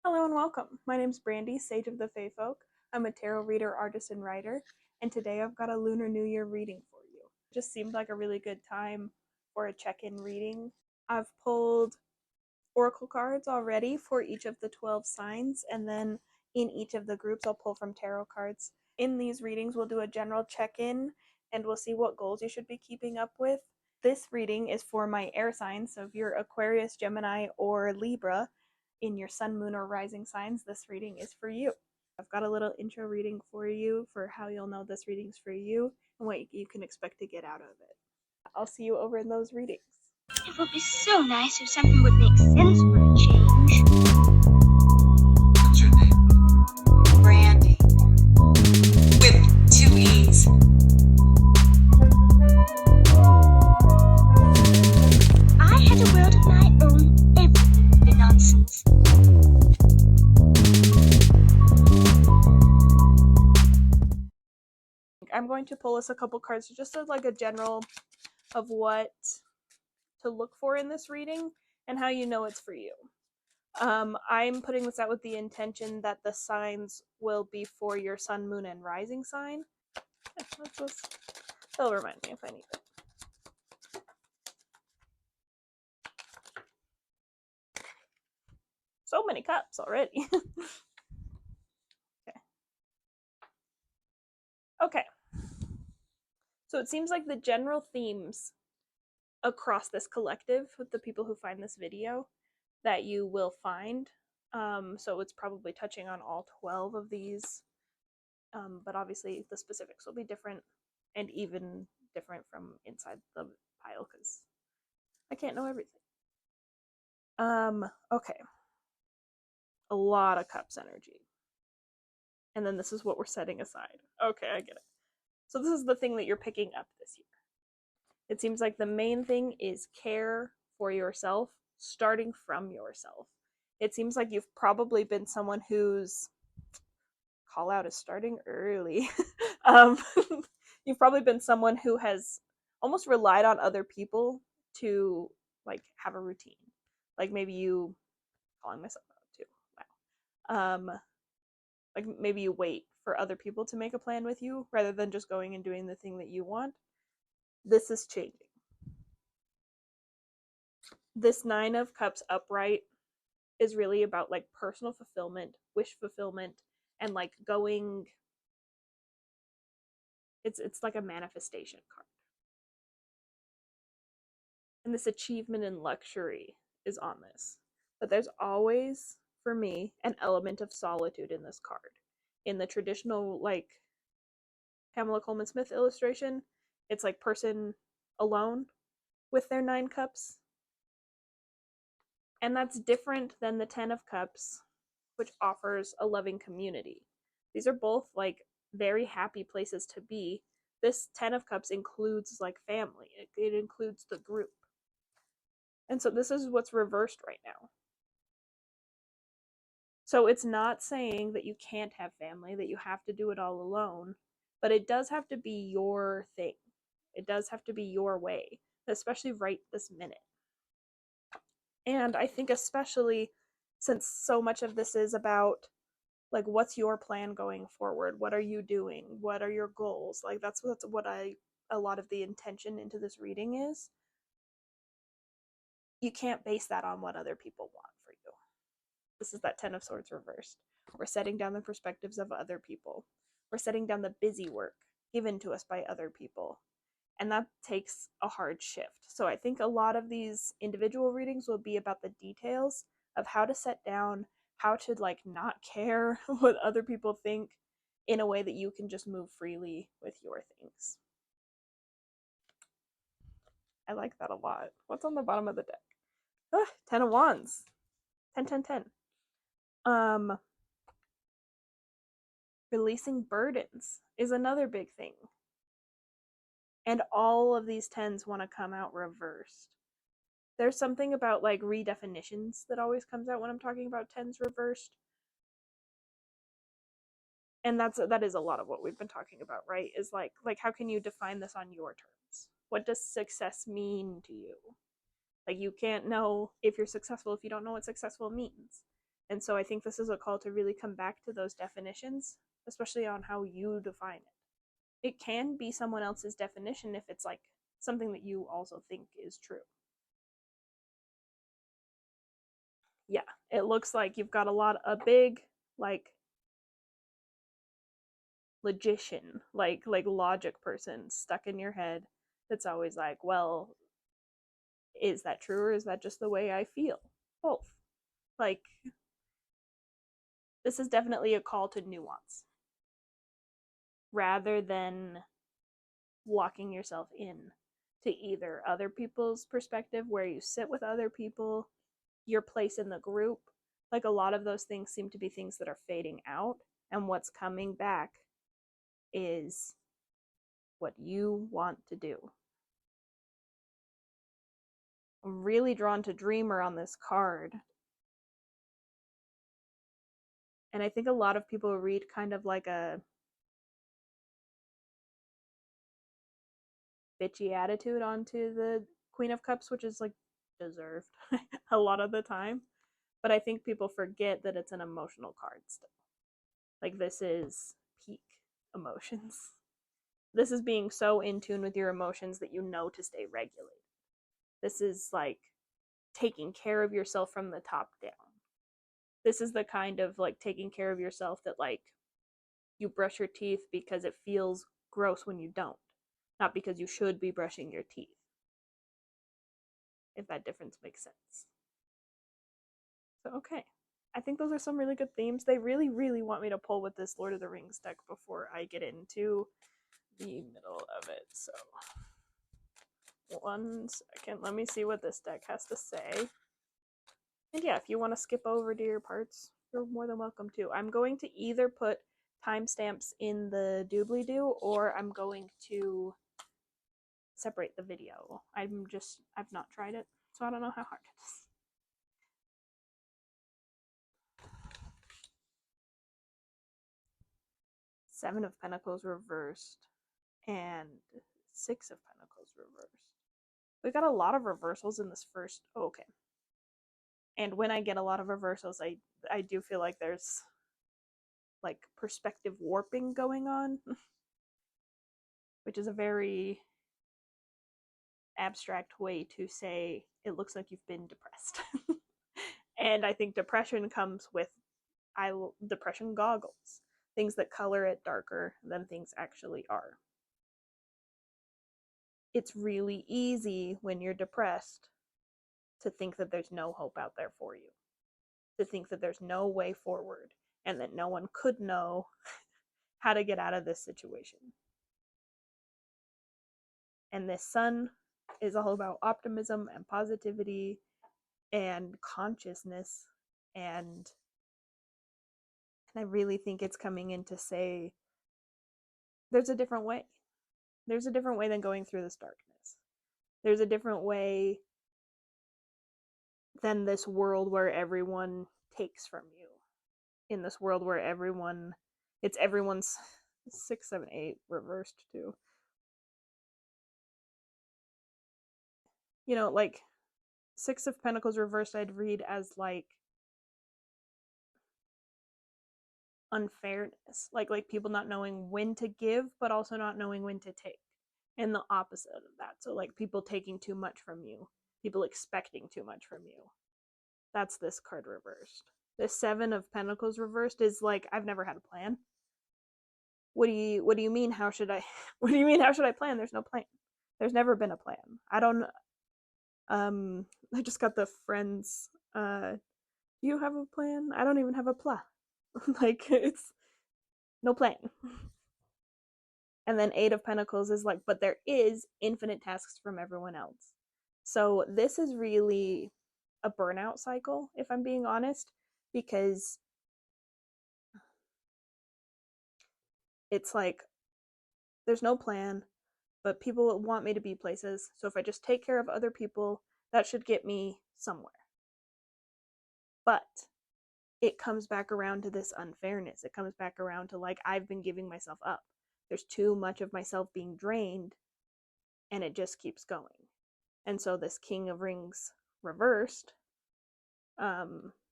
Hello and welcome. My name's Brandee, Sage of the Fae Folk. I'm a tarot reader, artist, and writer, and today I've got a Lunar New Year reading for you. It just seemed like a really good time for a check-in reading. I've pulled oracle cards already for each of the 12 signs, and then in each of the groups I'll pull from tarot cards. In these readings, we'll do a general check-in, and we'll see what goals you should be keeping up with. This reading is for my air signs, so if you're Aquarius, Gemini, or Libra, in your sun, moon, or rising signs, this reading is for you. I've got a little intro reading for you for how you'll know this reading's for you and what you can expect to get out of it. I'll see you over in those readings. It would be so nice if something would make sense for a change. What's your name? Brandee. With 2 E's. I had a world of my own. Everything would be nonsense. I'm going to pull us a couple cards just as like a general of what to look for in this reading and how you know it's for you. I'm putting this out with the intention that the signs will be for your sun, moon, and rising sign. They'll remind me if I need it. So many cups already. Okay. So it seems like the general themes across this collective with the people who find this video that you will find. So it's probably touching on all 12 of these, but obviously the specifics will be different and even different from inside the pile because I can't know everything. Okay. A lot of cups energy. And then this is what we're setting aside. Okay, I get it. So this is the thing that you're picking up this year. It seems like the main thing is care for yourself, starting from yourself. It seems like you've probably been someone whose call out is starting early. You've probably been someone who has almost relied on other people to like have a routine. Like maybe you calling myself out too. Wow. Like maybe you wait for other people to make a plan with you rather than just going and doing the thing that you want. This is changing. This 9 of Cups upright is really about like personal fulfillment, wish fulfillment, and like going. It's like a manifestation card. And this achievement and luxury is on this. But there's always, for me, an element of solitude in this card. In the traditional like Pamela Coleman Smith illustration, it's like person alone with their 9 cups. And that's different than the 10 of Cups, which offers a loving community. These are both like very happy places to be. This 10 of Cups includes like family, it includes the group. And so this is what's reversed right now. So it's not saying that you can't have family, that you have to do it all alone, but it does have to be your thing. It does have to be your way, especially right this minute. And I think especially since so much of this is about like what's your plan going forward, what are you doing, what are your goals, like that's what a lot of the intention into this reading is. You can't base that on what other people want for you. This is that 10 of Swords reversed. We're setting down the perspectives of other people, we're setting down the busy work given to us by other people, and that takes a hard shift. So I think a lot of these individual readings will be about the details of how to set down, how to like not care what other people think in a way that you can just move freely with your things. I like that a lot. What's on the bottom of the deck? 10 of Wands. 10, 10, 10. Releasing burdens is another big thing. And all of these 10s want to come out reversed. There's something about like redefinitions that always comes out when I'm talking about 10s reversed. And that is a lot of what we've been talking about, right? Is like how can you define this on your terms? What does success mean to you? Like you can't know if you're successful if you don't know what successful means. And so I think this is a call to really come back to those definitions, especially on how you define it. It can be someone else's definition if it's like something that you also think is true. Yeah, it looks like you've got a big, like, logician, like logic person stuck in your head that's always like, well, is that true or is that just the way I feel? Both. Like, this is definitely a call to nuance rather than locking yourself in to either other people's perspective, where you sit with other people, your place in the group. Like, a lot of those things seem to be things that are fading out, and what's coming back is what you want to do. I'm really drawn to Dreamer on this card. And I think a lot of people read kind of like a bitchy attitude onto the Queen of Cups, which is like deserved a lot of the time. But I think people forget that it's an emotional card still. Like, this is peak emotions. This is being so in tune with your emotions that you know to stay regulated. This is like taking care of yourself from the top down. This is the kind of like taking care of yourself that, like, you brush your teeth because it feels gross when you don't, not because you should be brushing your teeth. If that difference makes sense. So, okay. I think those are some really good themes. They really, really want me to pull with this Lord of the Rings deck before I get into the middle of it. So, 1 second. Let me see what this deck has to say. And yeah, if you want to skip over to your parts, you're more than welcome to. I'm going to either put timestamps in the doobly-doo, or I'm going to separate the video. I've not tried it, so I don't know how hard it is. Seven of Pentacles reversed and Six of Pentacles reversed. We got a lot of reversals in this first. Oh, okay. And when I get a lot of reversals, I do feel like there's like perspective warping going on, which is a very abstract way to say it looks like you've been depressed. And I think depression comes with depression goggles, things that color it darker than things actually are. It's really easy when you're depressed to think that there's no hope out there for you, to think that there's no way forward, and that no one could know how to get out of this situation. And this sun is all about optimism and positivity and consciousness, and I really think it's coming in to say there's a different way. There's a different way than going through this darkness. There's a different way than this world where everyone takes from you. In this world where it's everyone's 6, 7, 8 reversed too. You know, like, Six of Pentacles reversed I'd read as like unfairness, like people not knowing when to give but also not knowing when to take, and the opposite of that. So like people taking too much from you, people expecting too much from you. That's this card reversed. The Seven of Pentacles reversed is like, I've never had a plan. What do you mean how should I what do you mean how should I plan? There's no plan. There's never been a plan. I don't I just got the Friends do you have a plan? I don't even have a plan. Like, it's no plan. And then Eight of Pentacles is like, but there is infinite tasks from everyone else. So this is really a burnout cycle, if I'm being honest, because it's like there's no plan, but people want me to be places. So if I just take care of other people, that should get me somewhere. But it comes back around to this unfairness. It comes back around to, like, I've been giving myself up. There's too much of myself being drained, and it just keeps going. And so this King of Rings reversed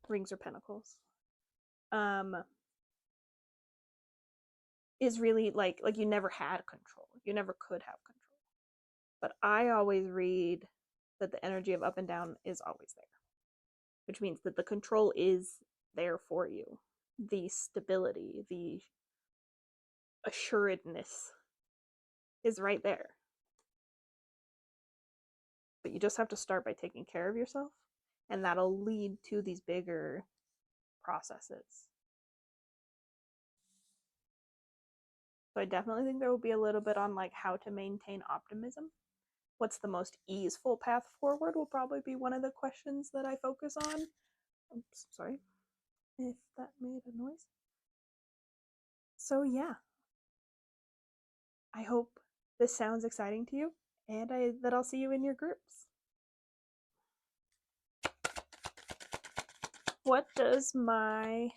rings or pentacles, is really like you never had control. You never could have control. But I always read that the energy of up and down is always there, which means that the control is there for you. The stability, the assuredness is right there. But you just have to start by taking care of yourself, and that'll lead to these bigger processes. So I definitely think there will be a little bit on like how to maintain optimism. What's the most easeful path forward will probably be one of the questions that I focus on. Oops, sorry if that made a noise. So yeah, I hope this sounds exciting to you, and that I'll see you in your groups. What does my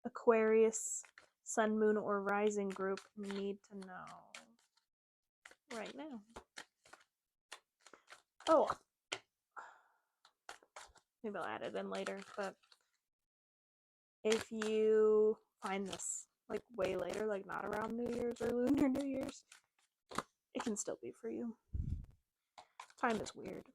Aquarius Sun, Moon, or Rising group need to know right now? Oh, maybe I'll add it in later, but if you find this like way later, like not around New Year's or Lunar New Year's, it can still be for you. Time is weird.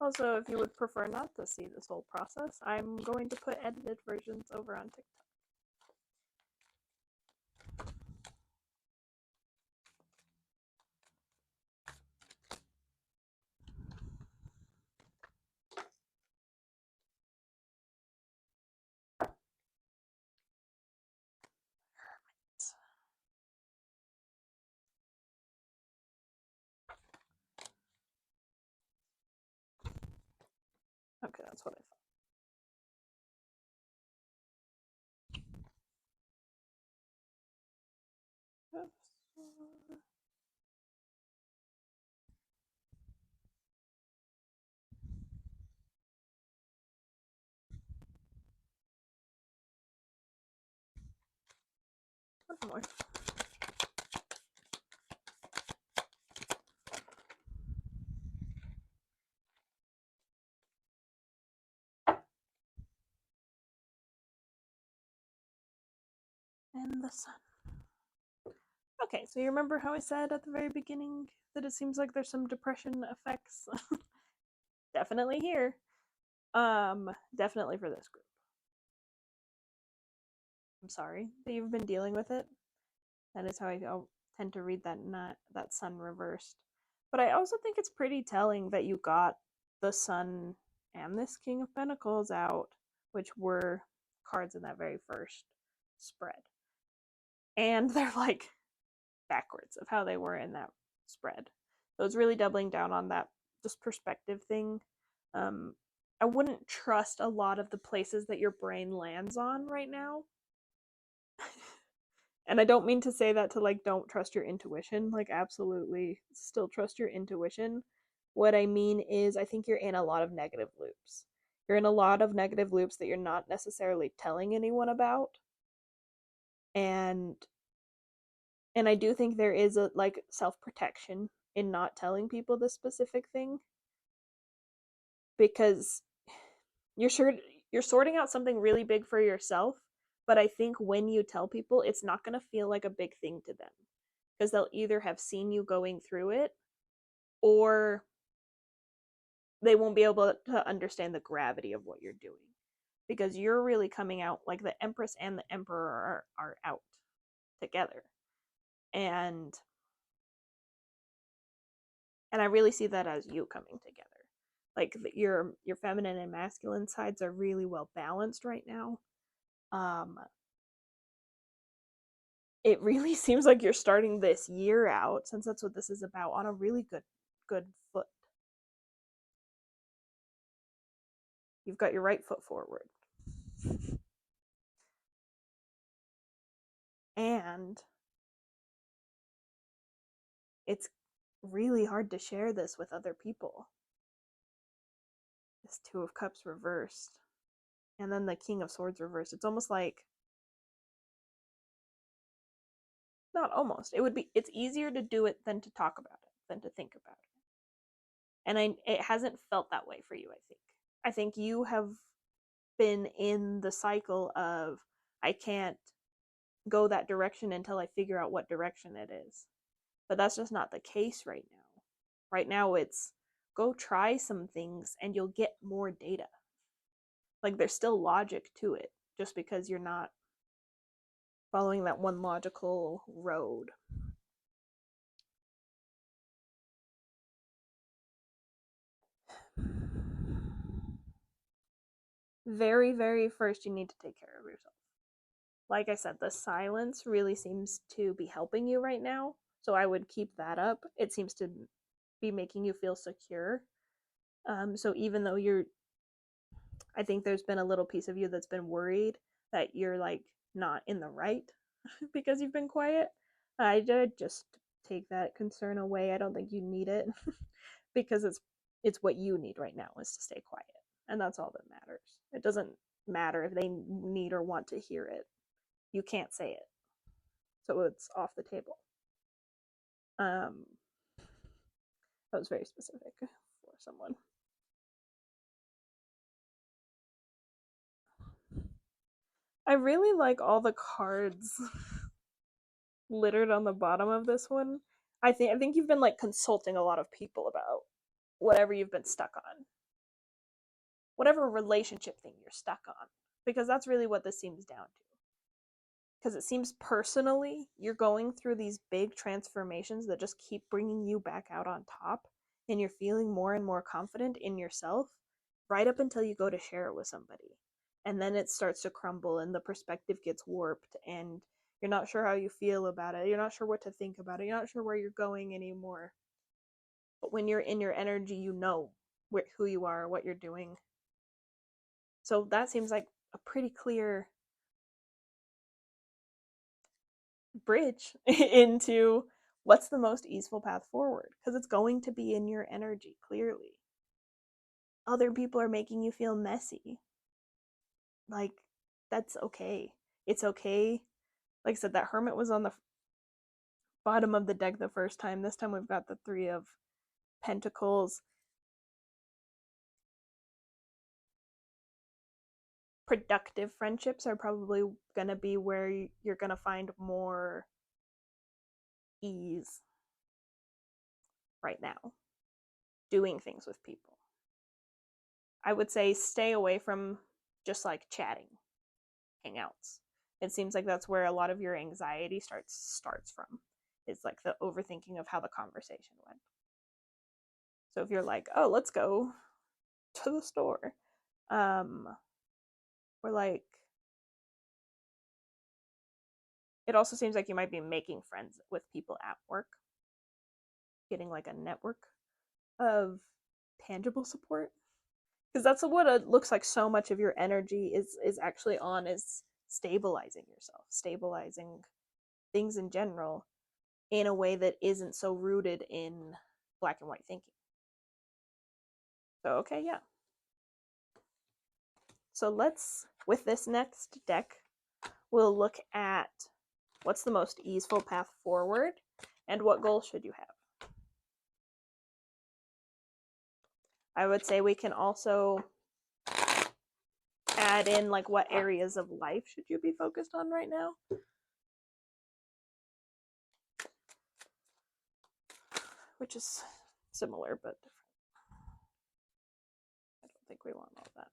Also, if you would prefer not to see this whole process, I'm going to put edited versions over on TikTok. Okay, that's what I thought. Oops. One more. And the sun. Okay, so you remember how I said at the very beginning that it seems like there's some depression effects? Definitely here. Definitely for this group. I'm sorry that you've been dealing with it. That is how I tend to read that sun reversed. But I also think it's pretty telling that you got the sun and this King of Pentacles out, which were cards in that very first spread. And they're like backwards of how they were in that spread. So it's really doubling down on that just perspective thing. I wouldn't trust a lot of the places that your brain lands on right now. And I don't mean to say that to like don't trust your intuition, like absolutely still trust your intuition. What I mean is I think you're in a lot of negative loops. You're in a lot of negative loops that you're not necessarily telling anyone about. And I do think there is a like self-protection in not telling people this specific thing, because you're sorting out something really big for yourself, but I think when you tell people, it's not going to feel like a big thing to them, because they'll either have seen you going through it, or they won't be able to understand the gravity of what you're doing, because you're really coming out like the Empress and the Emperor are out together. And I really see that as you coming together. Like your feminine and masculine sides are really well balanced right now. It really seems like you're starting this year out, since that's what this is about, on a really good foot. You've got your right foot forward. And it's really hard to share this with other people, this Two of Cups reversed, and then the King of Swords reversed. It's almost like, not almost, it's easier to do it than to talk about it, than to think about it. And it hasn't felt that way for you, I think. I think you have been in the cycle of, I can't go that direction until I figure out what direction it is. But that's just not the case right now. Right now it's, go try some things and you'll get more data. Like, there's still logic to it, just because you're not following that one logical road. Very, very first, you need to take care of yourself. Like I said, the silence really seems to be helping you right now, so I would keep that up. It seems to be making you feel secure. So even though I think there's been a little piece of you that's been worried that you're like not in the right because you've been quiet, I did just take that concern away. I don't think you need it because it's what you need right now, is to stay quiet, and that's all that matters. It doesn't matter if they need or want to hear it. You can't say it, so it's off the table. That was very specific for someone. I really like all the cards littered on the bottom of this one. I think you've been like consulting a lot of people about whatever you've been stuck on. Whatever relationship thing you're stuck on. Because that's really what this seems down to. Because it seems personally you're going through these big transformations that just keep bringing you back out on top, and you're feeling more and more confident in yourself right up until you go to share it with somebody. And then it starts to crumble and the perspective gets warped and you're not sure how you feel about it. You're not sure what to think about it. You're not sure where you're going anymore. But when you're in your energy, you know who you are, what you're doing. So that seems like a pretty clear bridge into what's the most easeful path forward, because it's going to be in your energy, clearly. Other people are making you feel messy. Like, that's okay. It's okay. Like I said, that Hermit was on the bottom of the deck the first time. This time we've got the Three of Pentacles. Productive friendships are probably going to be where you're going to find more ease right now, doing things with people. I would say stay away from just like chatting, hangouts. It seems like that's where a lot of your anxiety starts from. It's like the overthinking of how the conversation went. So if you're like, oh, let's go to the store, or like, it also seems like you might be making friends with people at work, getting like a network of tangible support, because that's what it looks like. So much of your energy is actually on, is stabilizing yourself, stabilizing things in general in a way that isn't so rooted in black and white thinking. So okay, yeah. So let's, with this next deck, we'll look at what's the most easeful path forward and what goals should you have. I would say we can also add in like what areas of life should you be focused on right now. Which is similar but different. I don't think we want all that.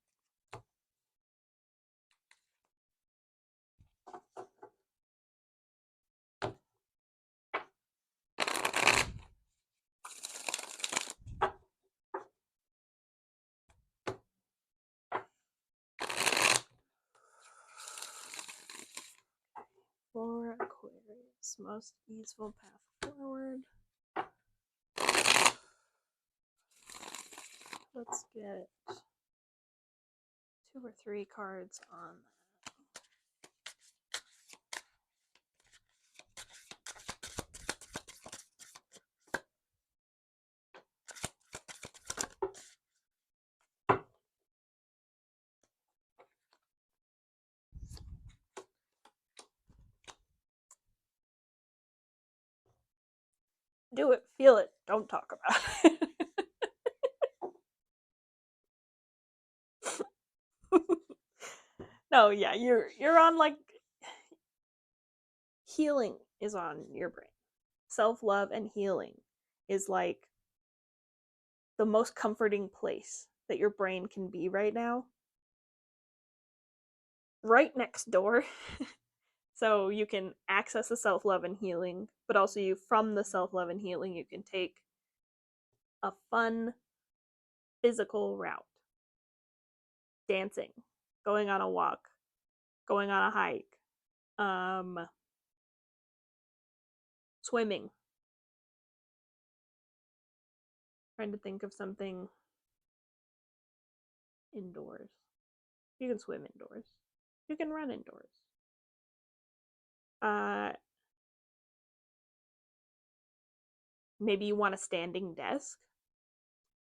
For Aquarius, most easeful path forward. Let's get 2 or 3 cards on that. do it, feel it, don't talk about it. No, yeah, you're on like healing is on your brain. Self-love and healing is like the most comforting place that your brain can be right now. Right next door. So you can access the self-love and healing, but also you from the self-love and healing you can take a fun physical route. Dancing, going on a walk, going on a hike, swimming. Trying to think of something indoors. You can swim indoors. You can run indoors. Maybe you want a standing desk.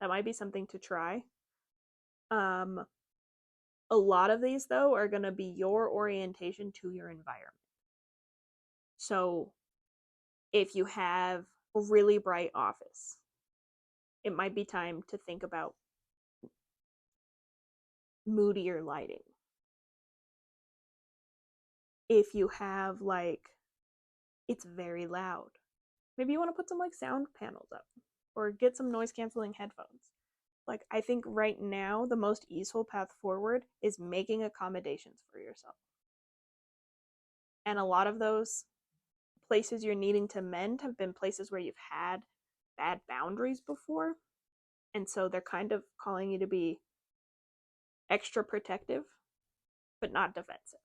That might be something to try. A lot of these though are going to be your orientation to your environment. So if you have a really bright office, it might be time to think about moodier lighting. If you have like it's very loud, maybe you want to put some like sound panels up or get some noise canceling headphones. Like I think right now the most easeful path forward is making accommodations for yourself. And a lot of those places you're needing to mend have been places where you've had bad boundaries before. And so they're kind of calling you to be extra protective, but not defensive.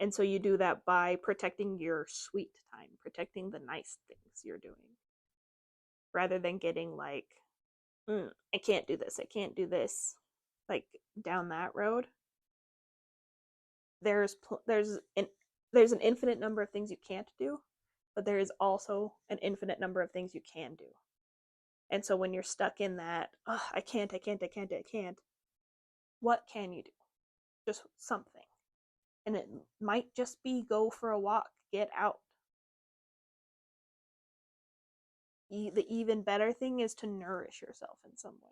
And so you do that by protecting your sweet time, protecting the nice things you're doing, rather than getting like, I can't do this, I can't do this, like down that road. There's an infinite number of things you can't do, but there is also an infinite number of things you can do. And so when you're stuck in that, I can't, what can you do? Just something. And it might just be go for a walk, get out. The even better thing is to nourish yourself in some way.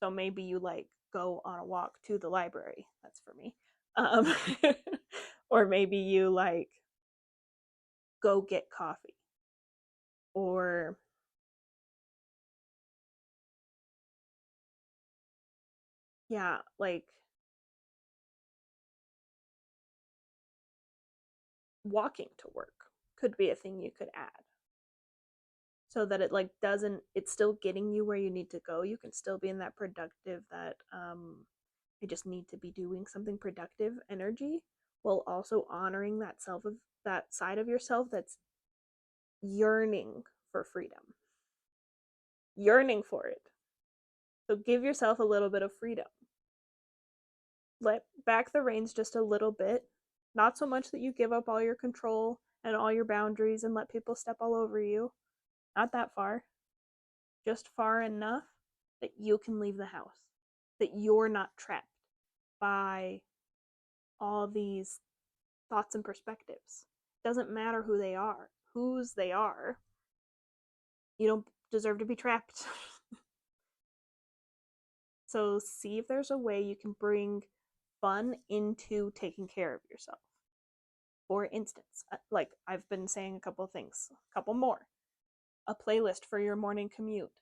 So maybe you like go on a walk to the library. That's for me. Or maybe you like go get coffee. Or yeah, like walking to work could be a thing you could add. So that it like doesn't it's still getting you where you need to go. You can still be in that productive that I just need to be doing something productive energy while also honoring that that side of yourself that's yearning for freedom. Yearning for it. So give yourself a little bit of freedom. Let back the reins just a little bit. Not so much that you give up all your control and all your boundaries and let people step all over you. Not that far. Just far enough that you can leave the house. That you're not trapped by all these thoughts and perspectives. Doesn't matter who they are, whose they are. You don't deserve to be trapped. So see if there's a way you can bring fun into taking care of yourself. For instance, like I've been saying a couple things, a couple more. A playlist for your morning commute.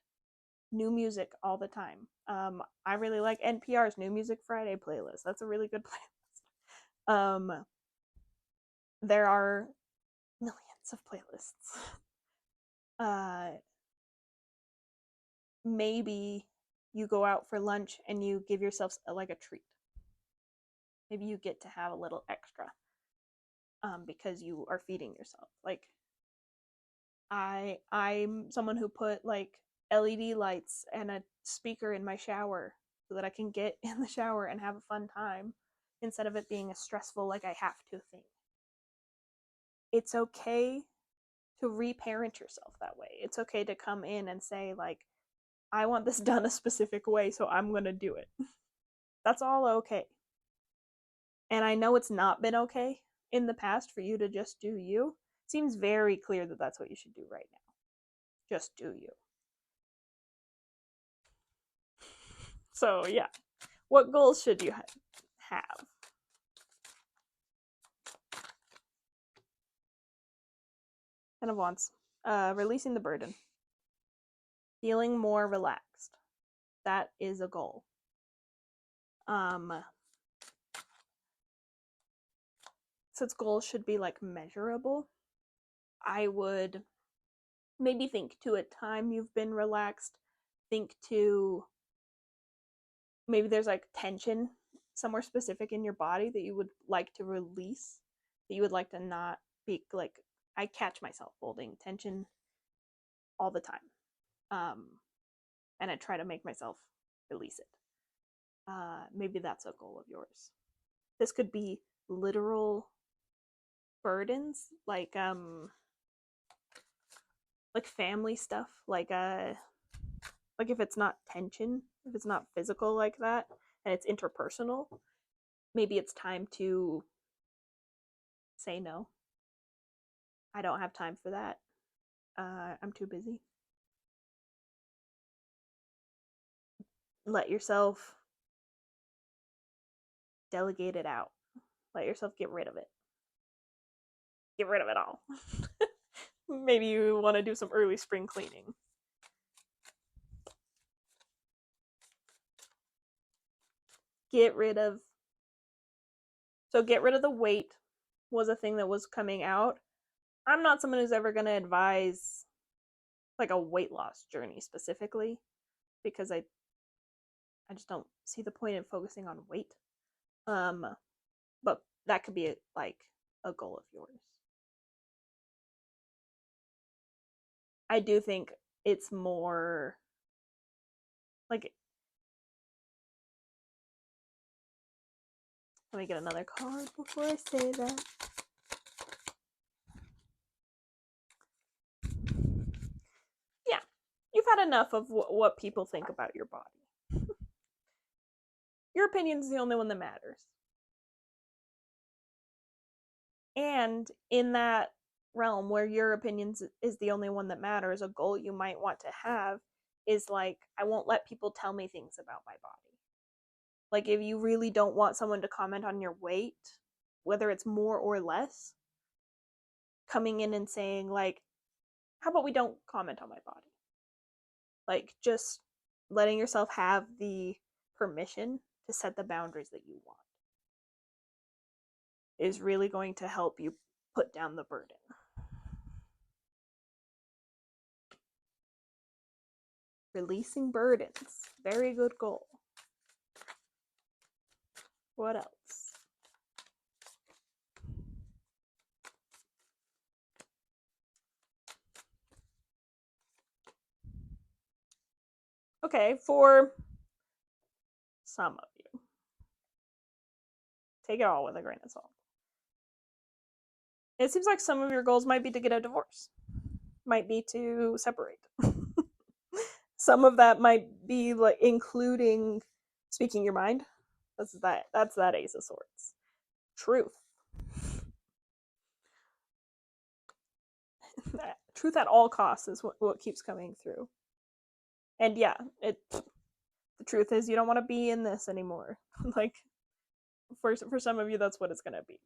New music all the time. I really like NPR's New Music Friday playlist. That's a really good playlist. There are millions of playlists. Maybe you go out for lunch and you give yourself like a treat. Maybe you get to have a little extra because you are feeding yourself. Like I'm someone who put like LED lights and a speaker in my shower so that I can get in the shower and have a fun time instead of it being a stressful like I have to thing. It's okay to reparent yourself that way. It's okay to come in and say like I want this done a specific way, so I'm going to do it. That's all okay. And I know it's not been okay in the past for you to just do you. It seems very clear that that's what you should do right now. Just do you. So, yeah. What goals should you have? Ten of Wands. Releasing the burden. Feeling more relaxed. That is a goal. Since goals should be like measurable, I would maybe think to a time you've been relaxed. Think to maybe there's like tension somewhere specific in your body that you would like to release, that you would like to not be like. I catch myself holding tension all the time, and I try to make myself release it. Maybe that's a goal of yours. This could be literal burdens, like family stuff, like if it's not tension, if it's not physical like that, and it's interpersonal, maybe it's time to say no. I don't have time for that. I'm too busy. Let yourself delegate it out. Let yourself get rid of it. Get rid of it all. Maybe you want to do some early spring cleaning. Get rid of the weight was a thing that was coming out. I'm not someone who's ever going to advise like a weight loss journey specifically, because I just don't see the point in focusing on weight. But that could be like a goal of yours. I do think it's more like, let me get another card before I say that. Yeah, you've had enough of what people think about your body. Your opinion's the only one that matters. And in that realm where your opinion is the only one that matters, a goal you might want to have is like, I won't let people tell me things about my body. Like, if you really don't want someone to comment on your weight, whether it's more or less, coming in and saying like, how about we don't comment on my body? Like, just letting yourself have the permission to set the boundaries that you want is really going to help you put down the burden. Releasing burdens. Very good goal. What else? Okay, for some of you, take it all with a grain of salt. It seems like some of your goals might be to get a divorce, might be to separate. Some of that might be like including speaking your mind. That's that Ace of Swords. Truth. Truth at all costs is what keeps coming through. And yeah, the truth is you don't want to be in this anymore. Like, for some of you, that's what it's going to be.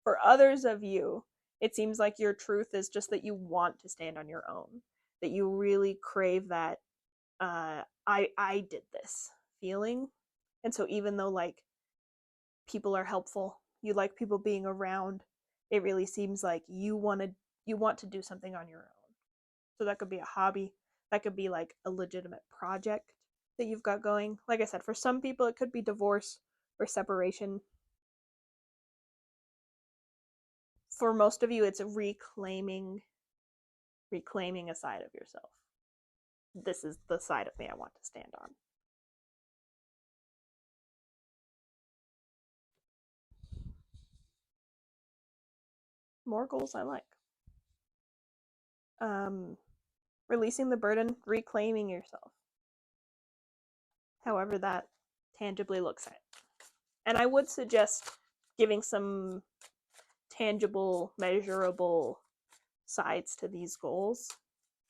For others of you, it seems like your truth is just that you want to stand on your own, that you really crave that I did this feeling. And so even though like people are helpful, you like people being around, it really seems like you want to do something on your own. So that could be a hobby, that could be like a legitimate project that you've got going. Like I said, for some people it could be divorce or separation. For most of you, it's reclaiming a side of yourself. This is the side of me I want to stand on. More goals I like. Releasing the burden, reclaiming yourself. However that tangibly looks at. And I would suggest giving some tangible, measurable sides to these goals.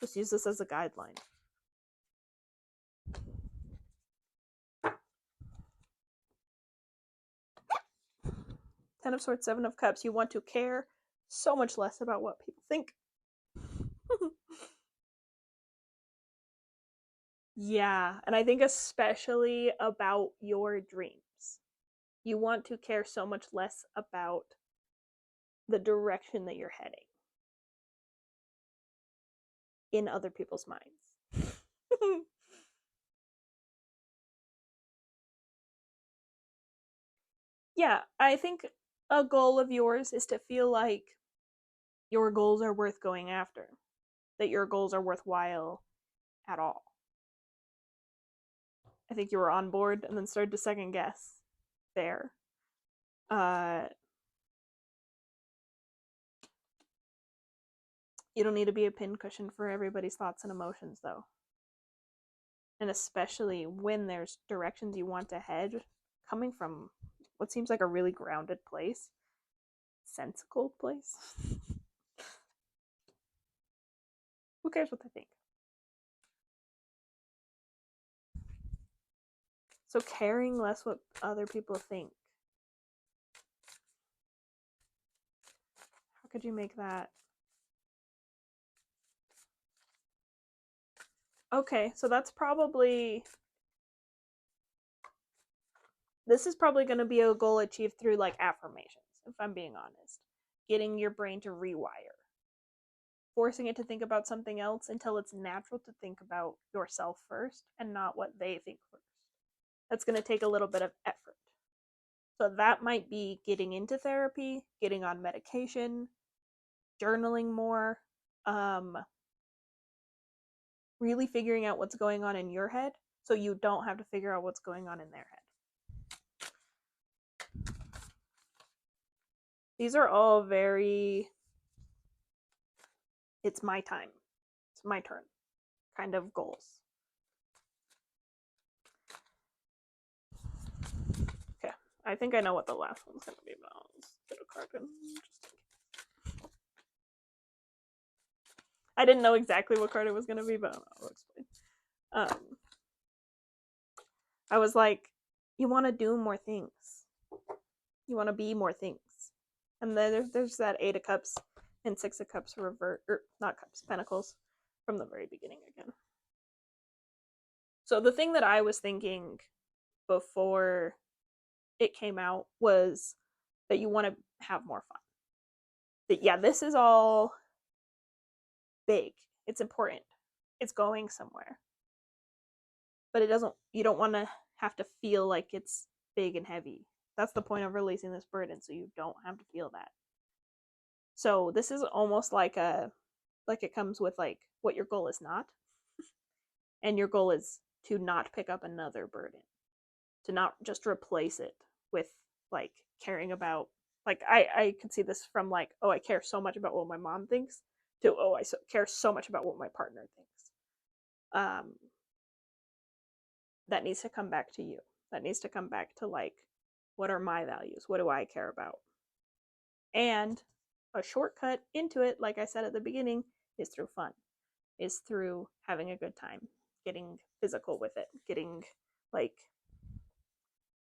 Just use this as a guideline. Ten of Swords, Seven of Cups. You want to care so much less about what people think. Yeah, and I think especially about your dreams. You want to care so much less about the direction that you're heading in other people's minds. Yeah, I think a goal of yours is to feel like your goals are worth going after, that your goals are worthwhile at all. I think you were on board and then started to second guess there. You don't need to be a pincushion for everybody's thoughts and emotions, though. And especially when there's directions you want to head coming from what seems like a really grounded place, sensical place. Who cares what they think? So caring less what other people think. How could you make that? Okay, so that's probably... This is probably going to be a goal achieved through like affirmations, if I'm being honest. Getting your brain to rewire. Forcing it to think about something else until it's natural to think about yourself first and not what they think first. That's going to take a little bit of effort. So that might be getting into therapy, getting on medication, journaling more, really figuring out what's going on in your head so you don't have to figure out what's going on in their head. These are all very, it's my time, it's my turn kind of goals. Okay, I think I know what the last one's going to be about. Let's get a card in. I didn't know exactly what card it was going to be, but I'll explain. I was like, you want to do more things. You want to be more things. And then there's that Eight of Cups and Six of Cups revert, or not cups, pentacles from the very beginning again. So the thing that I was thinking before it came out was that you want to have more fun. That, yeah, this is all big. It's important. It's going somewhere. But you don't want to have to feel like it's big and heavy. That's the point of releasing this burden, so you don't have to feel that. So this is almost like it comes with like what your goal is not. And your goal is to not pick up another burden. To not just replace it with like caring about, like I could see this from like, oh, I care so much about what my mom thinks, to, oh, I care so much about what my partner thinks. That needs to come back to you. That needs to come back to like, what are my values? What do I care about? And a shortcut into it, like I said at the beginning, is through fun, is through having a good time, getting physical with it, getting like,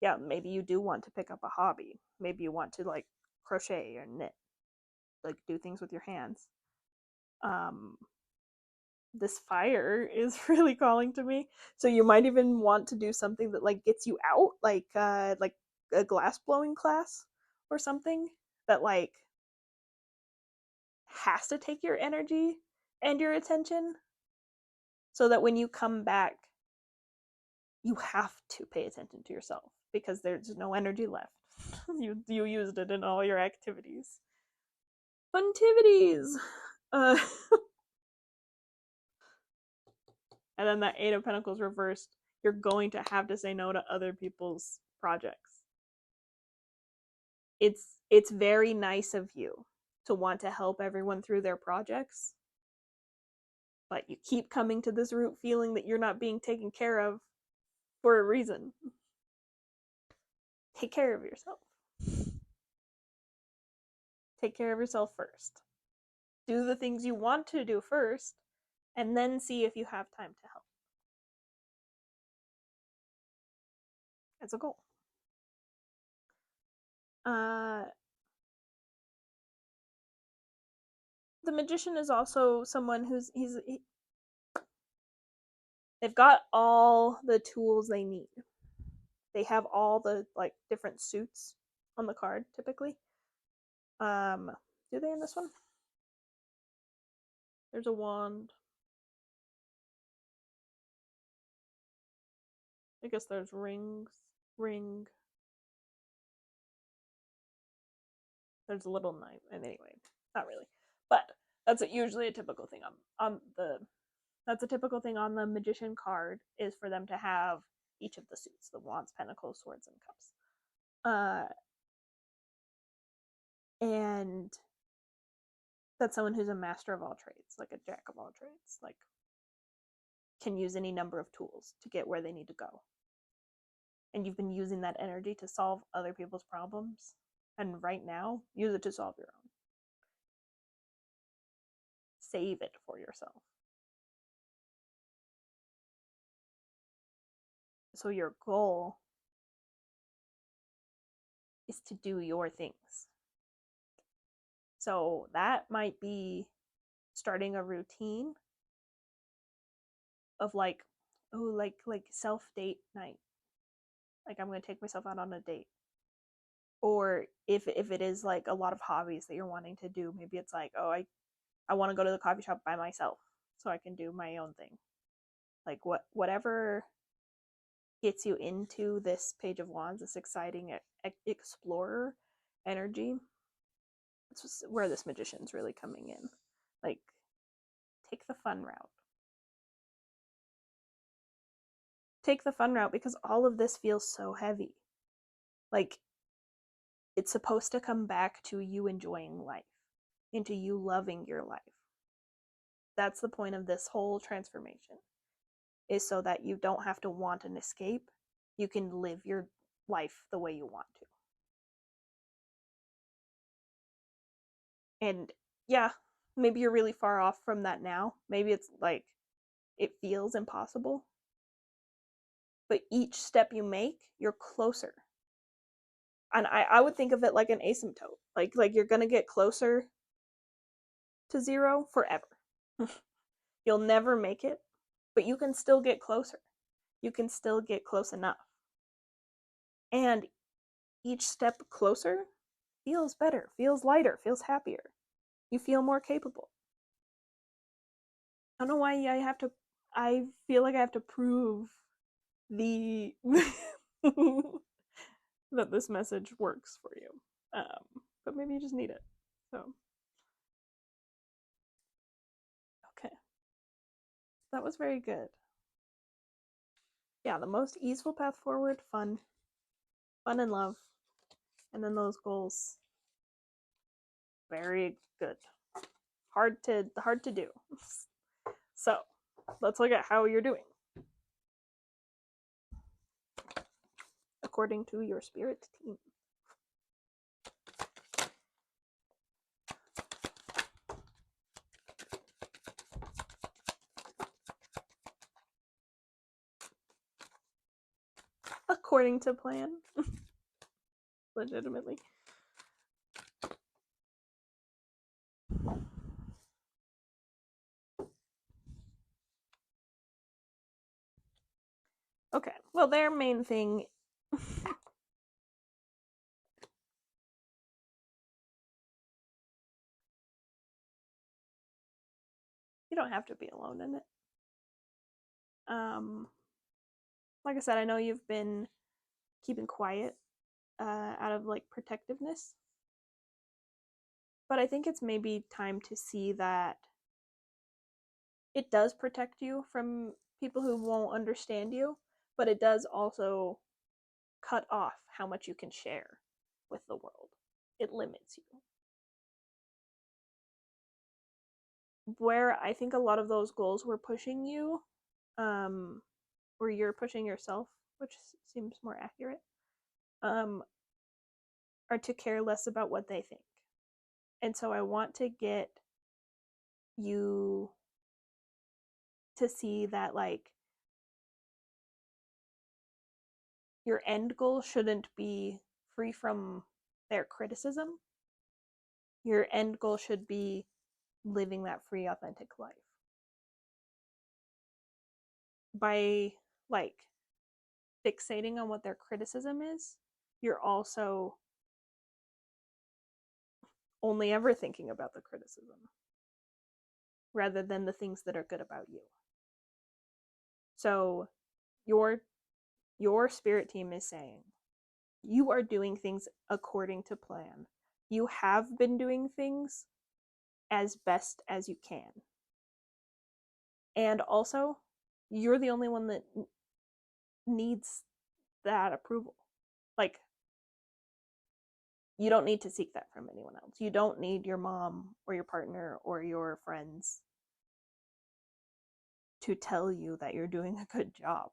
yeah, maybe you do want to pick up a hobby. Maybe you want to like crochet or knit, like do things with your hands. This fire is really calling to me. So you might even want to do something that like gets you out, like a glass blowing class or something that like has to take your energy and your attention, so that when you come back, you have to pay attention to yourself because there's no energy left. you used it in all your activities. Funtivities! And then that Eight of Pentacles reversed, you're going to have to say no to other people's projects. It's very nice of you to want to help everyone through their projects, but you keep coming to this root feeling that you're not being taken care of for a reason. Take care of yourself. Take care of yourself first. Do the things you want to do first, and then see if you have time to help. As a goal. The magician is also someone who's they've got all the tools they need. They have all the like different suits on the card typically. Do they in this one? There's a wand. I guess there's rings, ring. There's a little knife, and anyway, not really. But that's usually a typical thing on the. That's a typical thing on the magician card is for them to have each of the suits: the wands, pentacles, swords, and cups. And that's someone who's a master of all trades, like a jack of all trades, like can use any number of tools to get where they need to go. And you've been using that energy to solve other people's problems. And right now, use it to solve your own. Save it for yourself. So your goal is to do your things. So that might be starting a routine of like self-date night. Like I'm going to take myself out on a date. Or if it is like a lot of hobbies that you're wanting to do, maybe it's like, oh, I want to go to the coffee shop by myself so I can do my own thing. Like whatever gets you into this Page of Wands, this exciting explorer energy. It's where this magician's really coming in. Like, take the fun route. Take the fun route because all of this feels so heavy. Like, it's supposed to come back to you enjoying life, into you loving your life. That's the point of this whole transformation, is so that you don't have to want an escape. You can live your life the way you want to. And yeah, maybe you're really far off from that now. Maybe it's like it feels impossible. But each step you make, you're closer. And I would think of it like an asymptote. Like you're gonna get closer to zero forever. You'll never make it, but you can still get closer. You can still get close enough. And each step closer feels better, feels lighter, feels happier. You feel more capable. I don't know why I feel like I have to prove the that this message works for you. But maybe you just need it. So okay. That was very good. Yeah, the most easeful path forward, fun and love. And then those goals. Very good. Hard to do. So, let's look at how you're doing. According to your spirit team. According to plan. Legitimately. Okay, well, their main thing. You don't have to be alone in it. Like I said, I know you've been keeping quiet out of like protectiveness, but I think it's maybe time to see that it does protect you from people who won't understand you, but it does also cut off how much you can share with the world. It limits you. Where I think a lot of those goals were pushing you, where you're pushing yourself, which seems more accurate, are to care less about what they think. And so I want to get you to see that, like, your end goal shouldn't be free from their criticism. Your end goal should be living that free, authentic life. By, like, fixating on what their criticism is, you're also only ever thinking about the criticism rather than the things that are good about you. So your spirit team is saying you are doing things according to plan. You have been doing things as best as you can. And also, you're the only one that needs that approval. Like, you don't need to seek that from anyone else. You don't need your mom or your partner or your friends to tell you that you're doing a good job.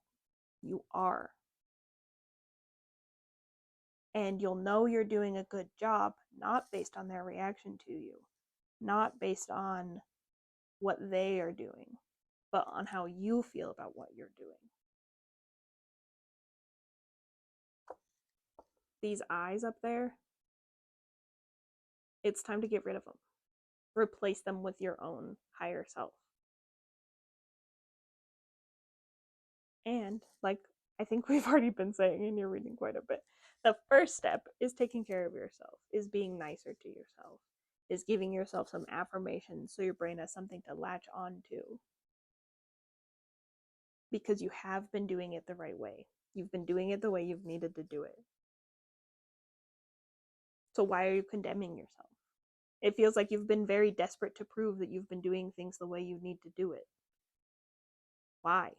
You are. And you'll know you're doing a good job not based on their reaction to you, not based on what they are doing, but on how you feel about what you're doing. These eyes up there, it's time to get rid of them. Replace them with your own higher self. And, like I think we've already been saying, and you're reading quite a bit, the first step is taking care of yourself, is being nicer to yourself, is giving yourself some affirmations so your brain has something to latch on to. Because you have been doing it the right way. You've been doing it the way you've needed to do it. So why are you condemning yourself? It feels like you've been very desperate to prove that you've been doing things the way you need to do it. Why?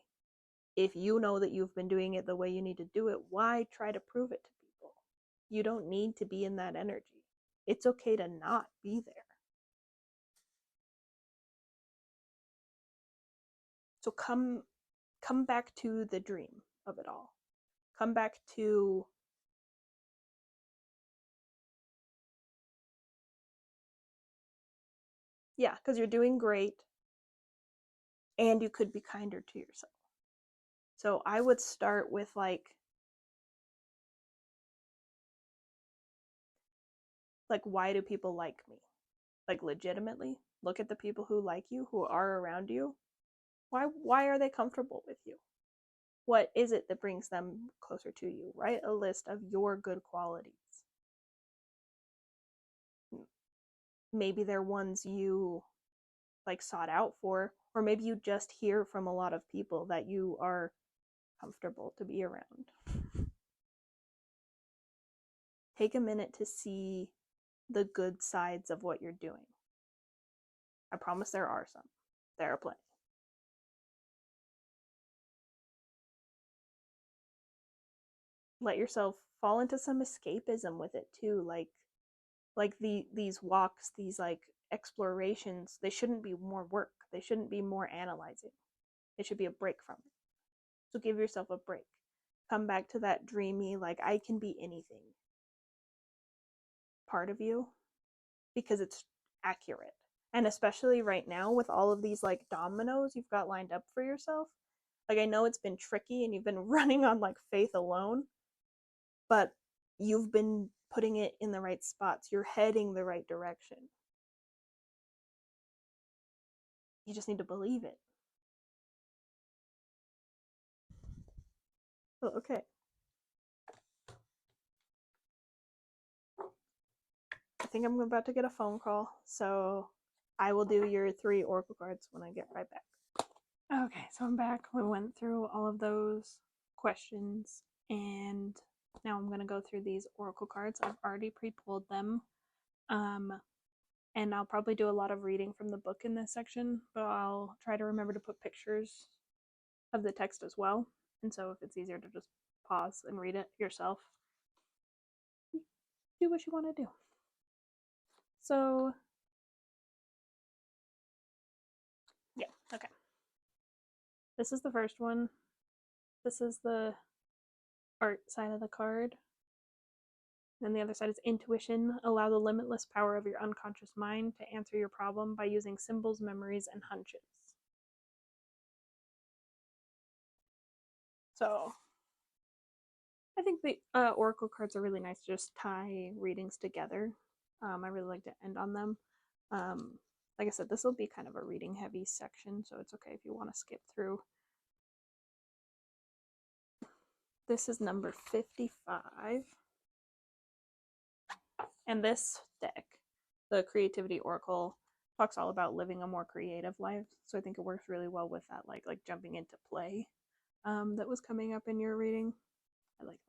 If you know that you've been doing it the way you need to do it, why try to prove it to people? You don't need to be in that energy. It's okay to not be there. So come back to the dream of it all. Come back to because you're doing great and you could be kinder to yourself. So I would start with like why do people like me? Like legitimately, look at the people who like you, who are around you. Why are they comfortable with you? What is it that brings them closer to you? Write a list of your good qualities. Maybe they're ones you like sought out for, or maybe you just hear from a lot of people that you are comfortable to be around. Take a minute to see the good sides of what you're doing. I promise there are some. There are plenty. Let yourself fall into some escapism with it too, like these walks, these like explorations, they shouldn't be more work. They shouldn't be more analyzing. It should be a break from it. So give yourself a break. Come back to that dreamy, like I can be anything part of you, because it's accurate. And especially right now with all of these like dominoes you've got lined up for yourself. Like I know it's been tricky and you've been running on like faith alone, but you've been putting it in the right spots. You're heading the right direction. You just need to believe it. Oh, okay. I think I'm about to get a phone call, so I will do your 3 oracle cards when I get right back. Okay, so I'm back. We went through all of those questions, and now I'm going to go through these oracle cards. I've already pre-pulled them, and I'll probably do a lot of reading from the book in this section, but I'll try to remember to put pictures of the text as well. And so if it's easier to just pause and read it yourself, do what you want to do. So, yeah, okay. This is the first one. This is the art side of the card. And the other side is intuition. Allow the limitless power of your unconscious mind to answer your problem by using symbols, memories, and hunches. So I think the oracle cards are really nice to just tie readings together. I really like to end on them. Like I said, this will be kind of a reading heavy section, so it's okay if you want to skip through. This is number 55. And this deck, the Creativity Oracle, talks all about living a more creative life. So I think it works really well with that, like jumping into play that was coming up in your reading. I like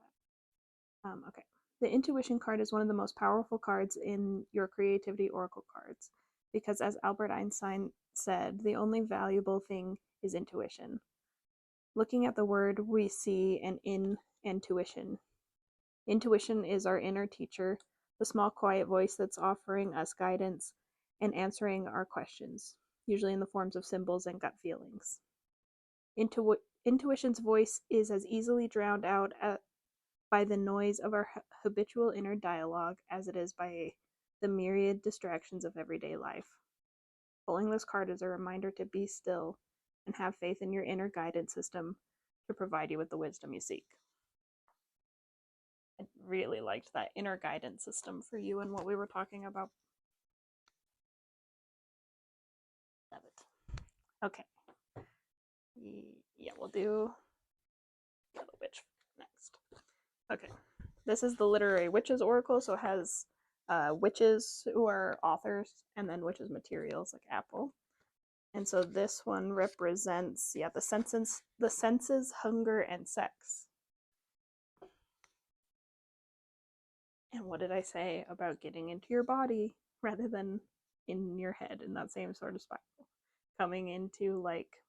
that. Okay. The Intuition card is one of the most powerful cards in your Creativity Oracle cards because, as Albert Einstein said, the only valuable thing is intuition. Looking at the word, we see an intuition. Intuition is our inner teacher, the small quiet voice that's offering us guidance and answering our questions, usually in the forms of symbols and gut feelings. Intuition's voice is as easily drowned out by the noise of our habitual inner dialogue as it is by the myriad distractions of everyday life. Pulling this card is a reminder to be still and have faith in your inner guidance system to provide you with the wisdom you seek. I really liked that inner guidance system for you and what we were talking about. Love it. Okay. Yeah, we'll do Yellow Witch next. Okay. This is the Literary Witches Oracle, so it has witches who are authors and then witches materials like apple. And so this one represents, yeah, the senses, hunger, and sex. And what did I say about getting into your body rather than in your head in that same sort of spiral? Coming into like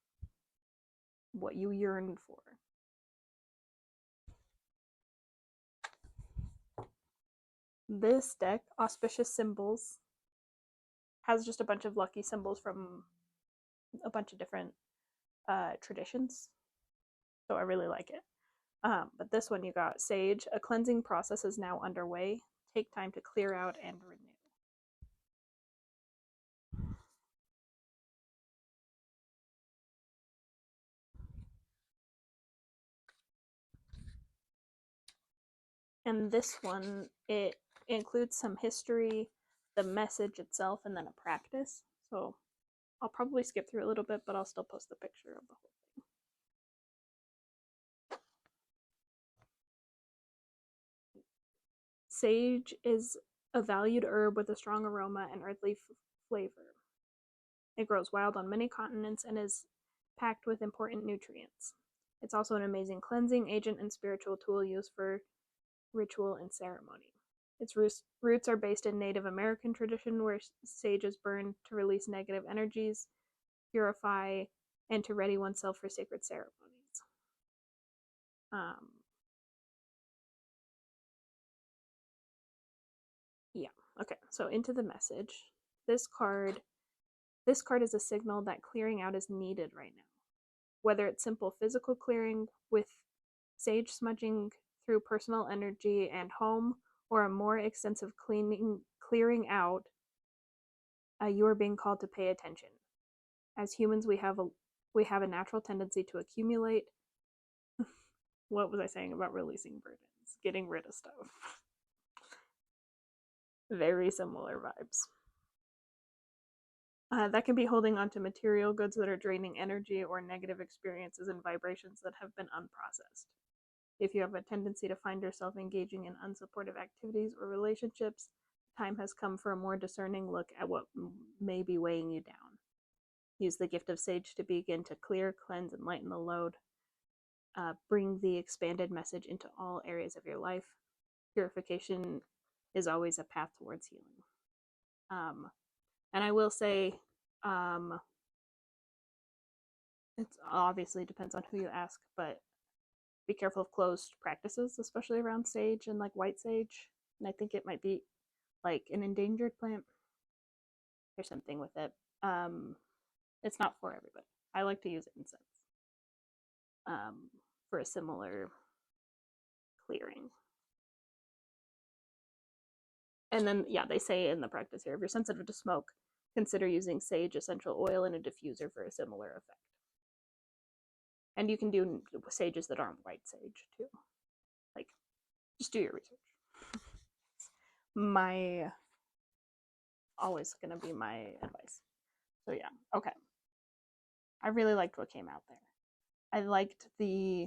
what you yearn for. This deck, Auspicious Symbols, has just a bunch of lucky symbols from a bunch of different traditions. So I really like it. But this one you got Sage. A cleansing process is now underway. Take time to clear out and renew. And this one, it includes some history, the message itself, and then a practice. So I'll probably skip through a little bit, but I'll still post the picture of the whole thing. Sage is a valued herb with a strong aroma and earthly flavor. It grows wild on many continents and is packed with important nutrients. It's also an amazing cleansing agent and spiritual tool used for ritual and ceremony. Its roots are based in Native American tradition where sage is burned to release negative energies, purify, and to ready oneself for sacred ceremonies. Yeah, okay, so into the message. This card is a signal that clearing out is needed right now. Whether it's simple physical clearing with sage smudging through personal energy and home, or a more extensive clearing out, you are being called to pay attention. As humans, we have a natural tendency to accumulate. What was I saying about releasing burdens? Getting rid of stuff. Very similar vibes. That can be holding on to material goods that are draining energy or negative experiences and vibrations that have been unprocessed. If you have a tendency to find yourself engaging in unsupportive activities or relationships, time has come for a more discerning look at what may be weighing you down. Use the gift of sage to begin to clear, cleanse, and lighten the load. Bring the expanded message into all areas of your life. Purification is always a path towards healing. And I will say, it obviously depends on who you ask, but be careful of closed practices, especially around sage and like white sage. And I think it might be like an endangered plant. There's something with it. It's not for everybody. I like to use incense for a similar clearing. And then, yeah, they say in the practice here, if you're sensitive to smoke, consider using sage essential oil in a diffuser for a similar effect. And you can do sages that aren't white sage too. Like, just do your research. My always gonna be my advice. So yeah, okay. I really liked what came out there. I liked the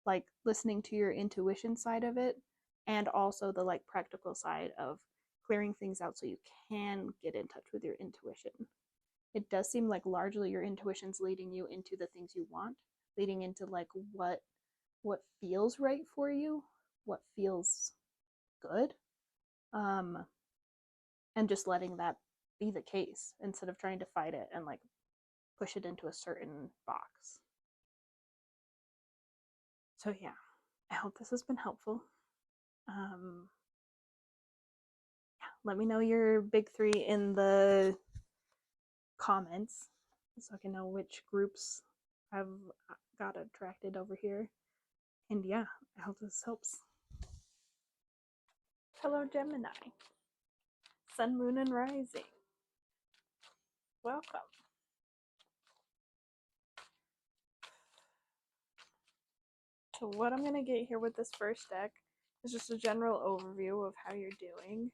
like listening to your intuition side of it, and also the like practical side of clearing things out so you can get in touch with your intuition. It does seem like largely your intuition's leading you into the things you want, leading into like what feels right for you, what feels good, and just letting that be the case instead of trying to fight it and like push it into a certain box. So yeah, I hope this has been helpful. Let me know your big three in the comments so I can know which groups I've got attracted over here. And yeah, I hope this helps. Hello, Gemini. Sun, Moon, and Rising. Welcome. So what I'm going to get here with this first deck is just a general overview of how you're doing.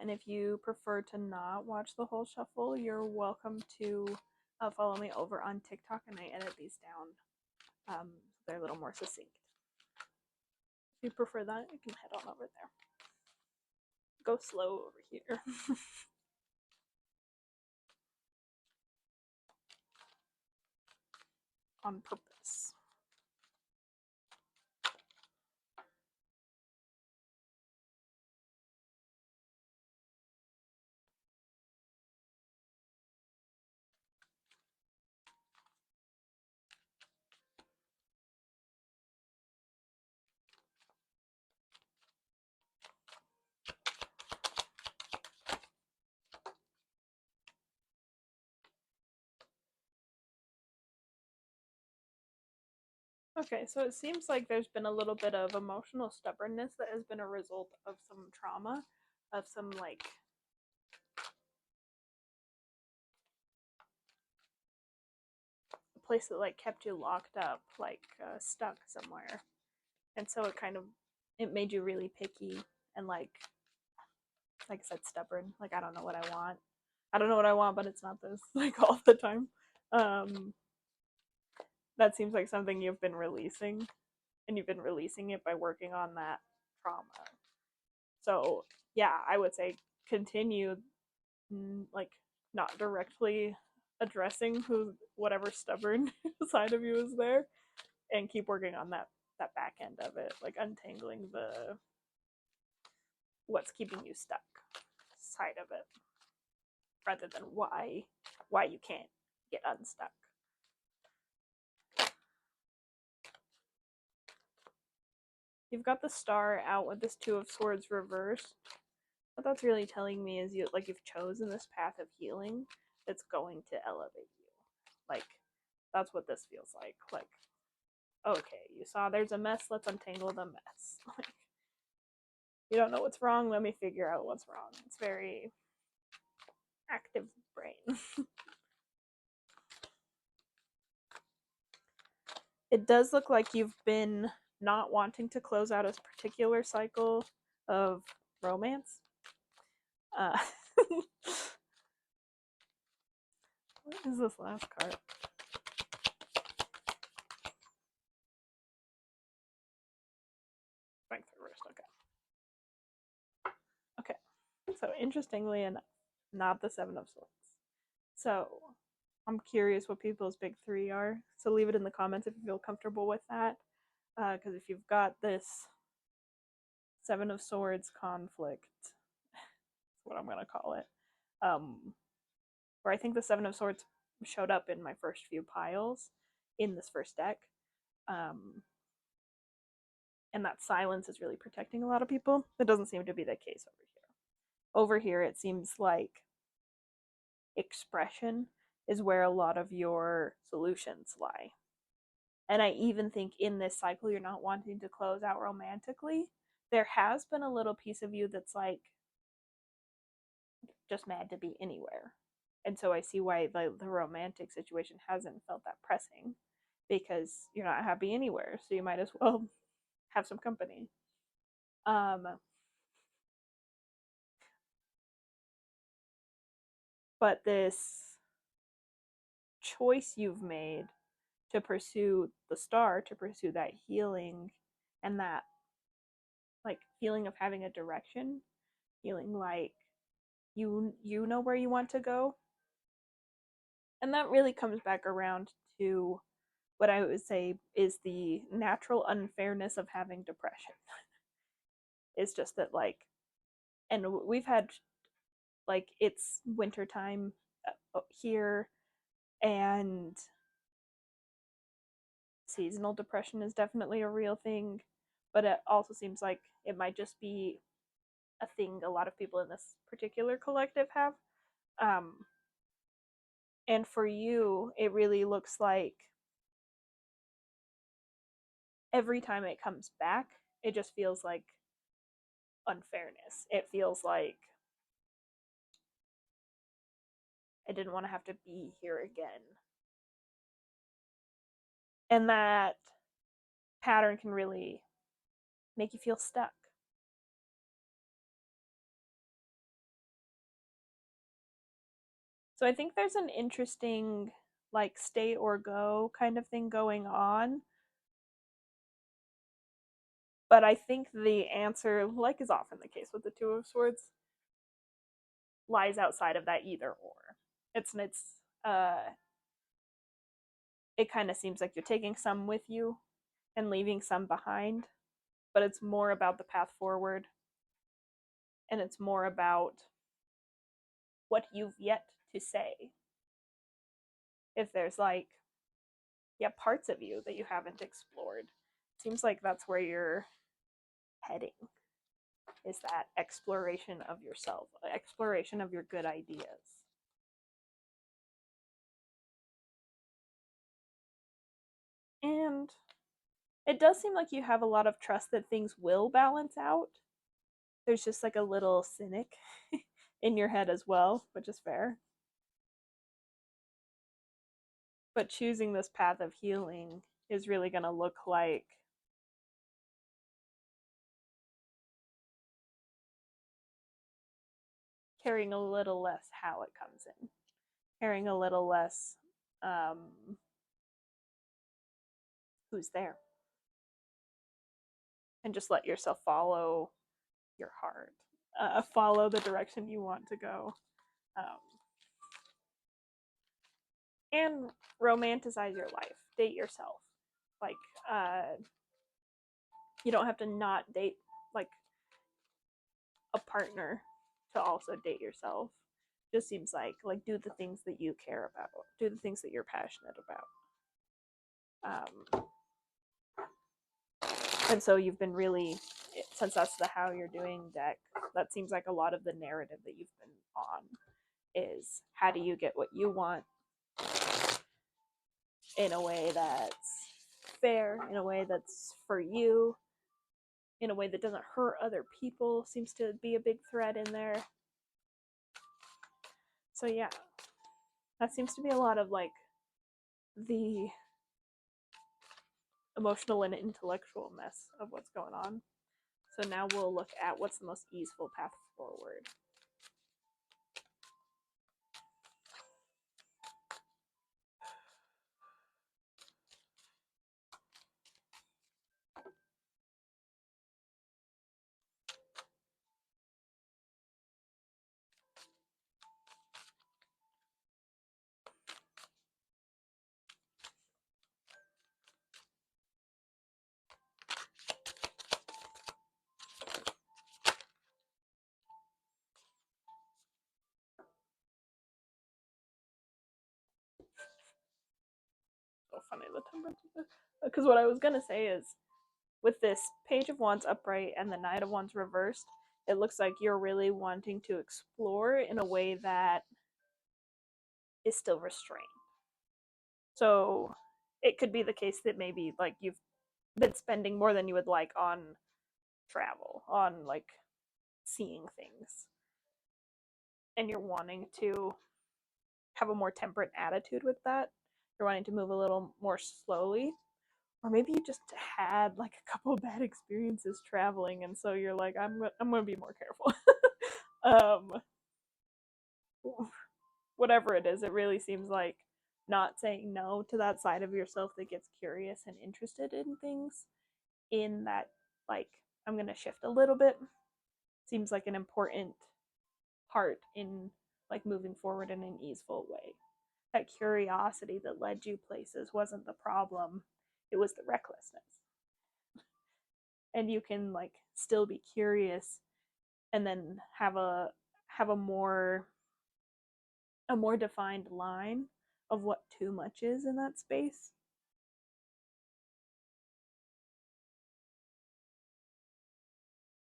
And if you prefer to not watch the whole shuffle, you're welcome to follow me over on TikTok, and I edit these down so they're a little more succinct. If you prefer that, you can head on over there. Go slow over here. On purpose. Okay, so it seems like there's been a little bit of emotional stubbornness that has been a result of some trauma, of some like a place that like kept you locked up, like stuck somewhere, and so it made you really picky and like I said, stubborn. Like I don't know what I want. I don't know what I want, but it's not this. Like all the time. That seems like something you've been releasing, and you've been releasing it by working on that trauma. So yeah, I would say continue like not directly addressing whatever stubborn side of you is there, and keep working on that back end of it, like untangling the what's keeping you stuck side of it, rather than why you can't get unstuck. You've got the Star out with this Two of Swords reversed. What that's really telling me is you've chosen this path of healing that's going to elevate you. Like that's what this feels like. Like, okay, you saw there's a mess, let's untangle the mess. Like, you don't know what's wrong, let me figure out what's wrong. It's very active brain. It does look like you've been not wanting to close out a particular cycle of romance. What is this last card? Strength reversed, okay. Okay, so interestingly enough, not the Seven of Swords. So I'm curious what people's big three are. So leave it in the comments if you feel comfortable with that. Because if you've got this Seven of Swords conflict, that's what I'm going to call it, where I think the Seven of Swords showed up in my first few piles in this first deck. And that silence is really protecting a lot of people. That doesn't seem to be the case over here. Over here, it seems like expression is where a lot of your solutions lie. And I even think in this cycle, you're not wanting to close out romantically. There has been a little piece of you that's like just mad to be anywhere. And so I see why the romantic situation hasn't felt that pressing, because you're not happy anywhere. So you might as well have some company. But this choice you've made to pursue the star, to pursue that healing and that like feeling of having a direction, feeling like you know where you want to go. And that really comes back around to what I would say is the natural unfairness of having depression. It's just that like, and we've had like, it's wintertime here, and seasonal depression is definitely a real thing, but it also seems like it might just be a thing a lot of people in this particular collective have. And for you, it really looks like every time it comes back, it just feels like unfairness. It feels like I didn't want to have to be here again. And that pattern can really make you feel stuck. So I think there's an interesting like stay or go kind of thing going on. But I think the answer, like is often the case with the Two of Swords, lies outside of that either or. It's it kind of seems like you're taking some with you and leaving some behind, but it's more about the path forward, and it's more about what you've yet to say. If there's like, yeah, parts of you that you haven't explored, it seems like that's where you're heading, is that exploration of yourself, exploration of your good ideas. And it does seem like you have a lot of trust that things will balance out. There's just like a little cynic in your head as well, which is fair. But choosing this path of healing is really going to look like caring a little less how it comes in, caring a little less who's there, and just let yourself follow your heart, follow the direction you want to go, um, and romanticize your life, date yourself. Like, you don't have to not date like a partner to also date yourself. Just seems like do the things that you care about, do the things that you're passionate about. And so you've been really, since that's the How You're Doing deck, that seems like a lot of the narrative that you've been on is how do you get what you want in a way that's fair, in a way that's for you, in a way that doesn't hurt other people, seems to be a big thread in there. So yeah, that seems to be a lot of like the emotional and intellectual mess of what's going on. So now we'll look at what's the most easeful path forward. So funny the temperature. Because what I was gonna say is, with this Page of Wands upright and the Knight of Wands reversed, it looks like you're really wanting to explore in a way that is still restrained. So it could be the case that maybe like you've been spending more than you would like on travel, on like seeing things, and you're wanting to have a more temperate attitude with that. You're wanting to move a little more slowly. Or maybe you just had like a couple of bad experiences traveling, and so you're like, I'm gonna be more careful. um, Whatever it is, it really seems like not saying no to that side of yourself that gets curious and interested in things. In that, like, I'm gonna shift a little bit. Seems like an important part in like moving forward in an easeful way. That curiosity that led you places wasn't the problem, it was the recklessness. And you can like still be curious and then have a more defined line of what too much is in that space.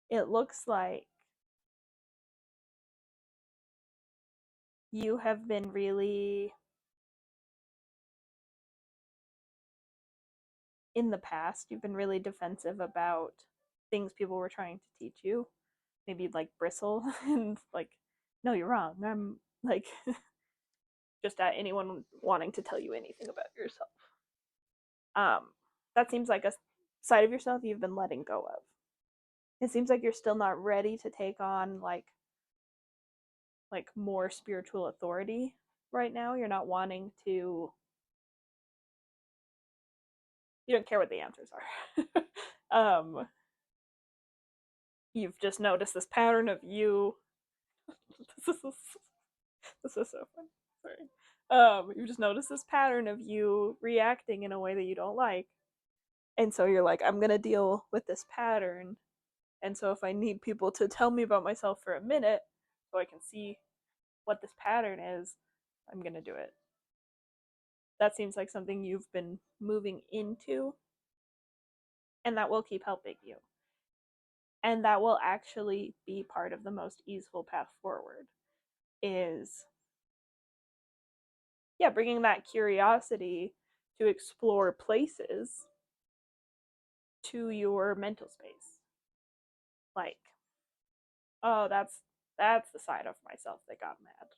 It looks like you have been really, in the past, you've been really defensive about things people were trying to teach you. Maybe you'd like bristle and like, no, you're wrong. I'm like, just at anyone wanting to tell you anything about yourself. That seems like a side of yourself you've been letting go of. It seems like you're still not ready to take on like more spiritual authority right now. You're not wanting to, you don't care what the answers are. You've just noticed this pattern of you. This is so fun. Sorry. You just noticed this pattern of you reacting in a way that you don't like. And so you're like, I'm gonna deal with this pattern. And so if I need people to tell me about myself for a minute so I can see what this pattern is, I'm gonna do it. That seems like something you've been moving into, and that will keep helping you. And that will actually be part of the most easeful path forward, is, yeah, bringing that curiosity to explore places to your mental space. Like, oh, that's the side of myself that got mad.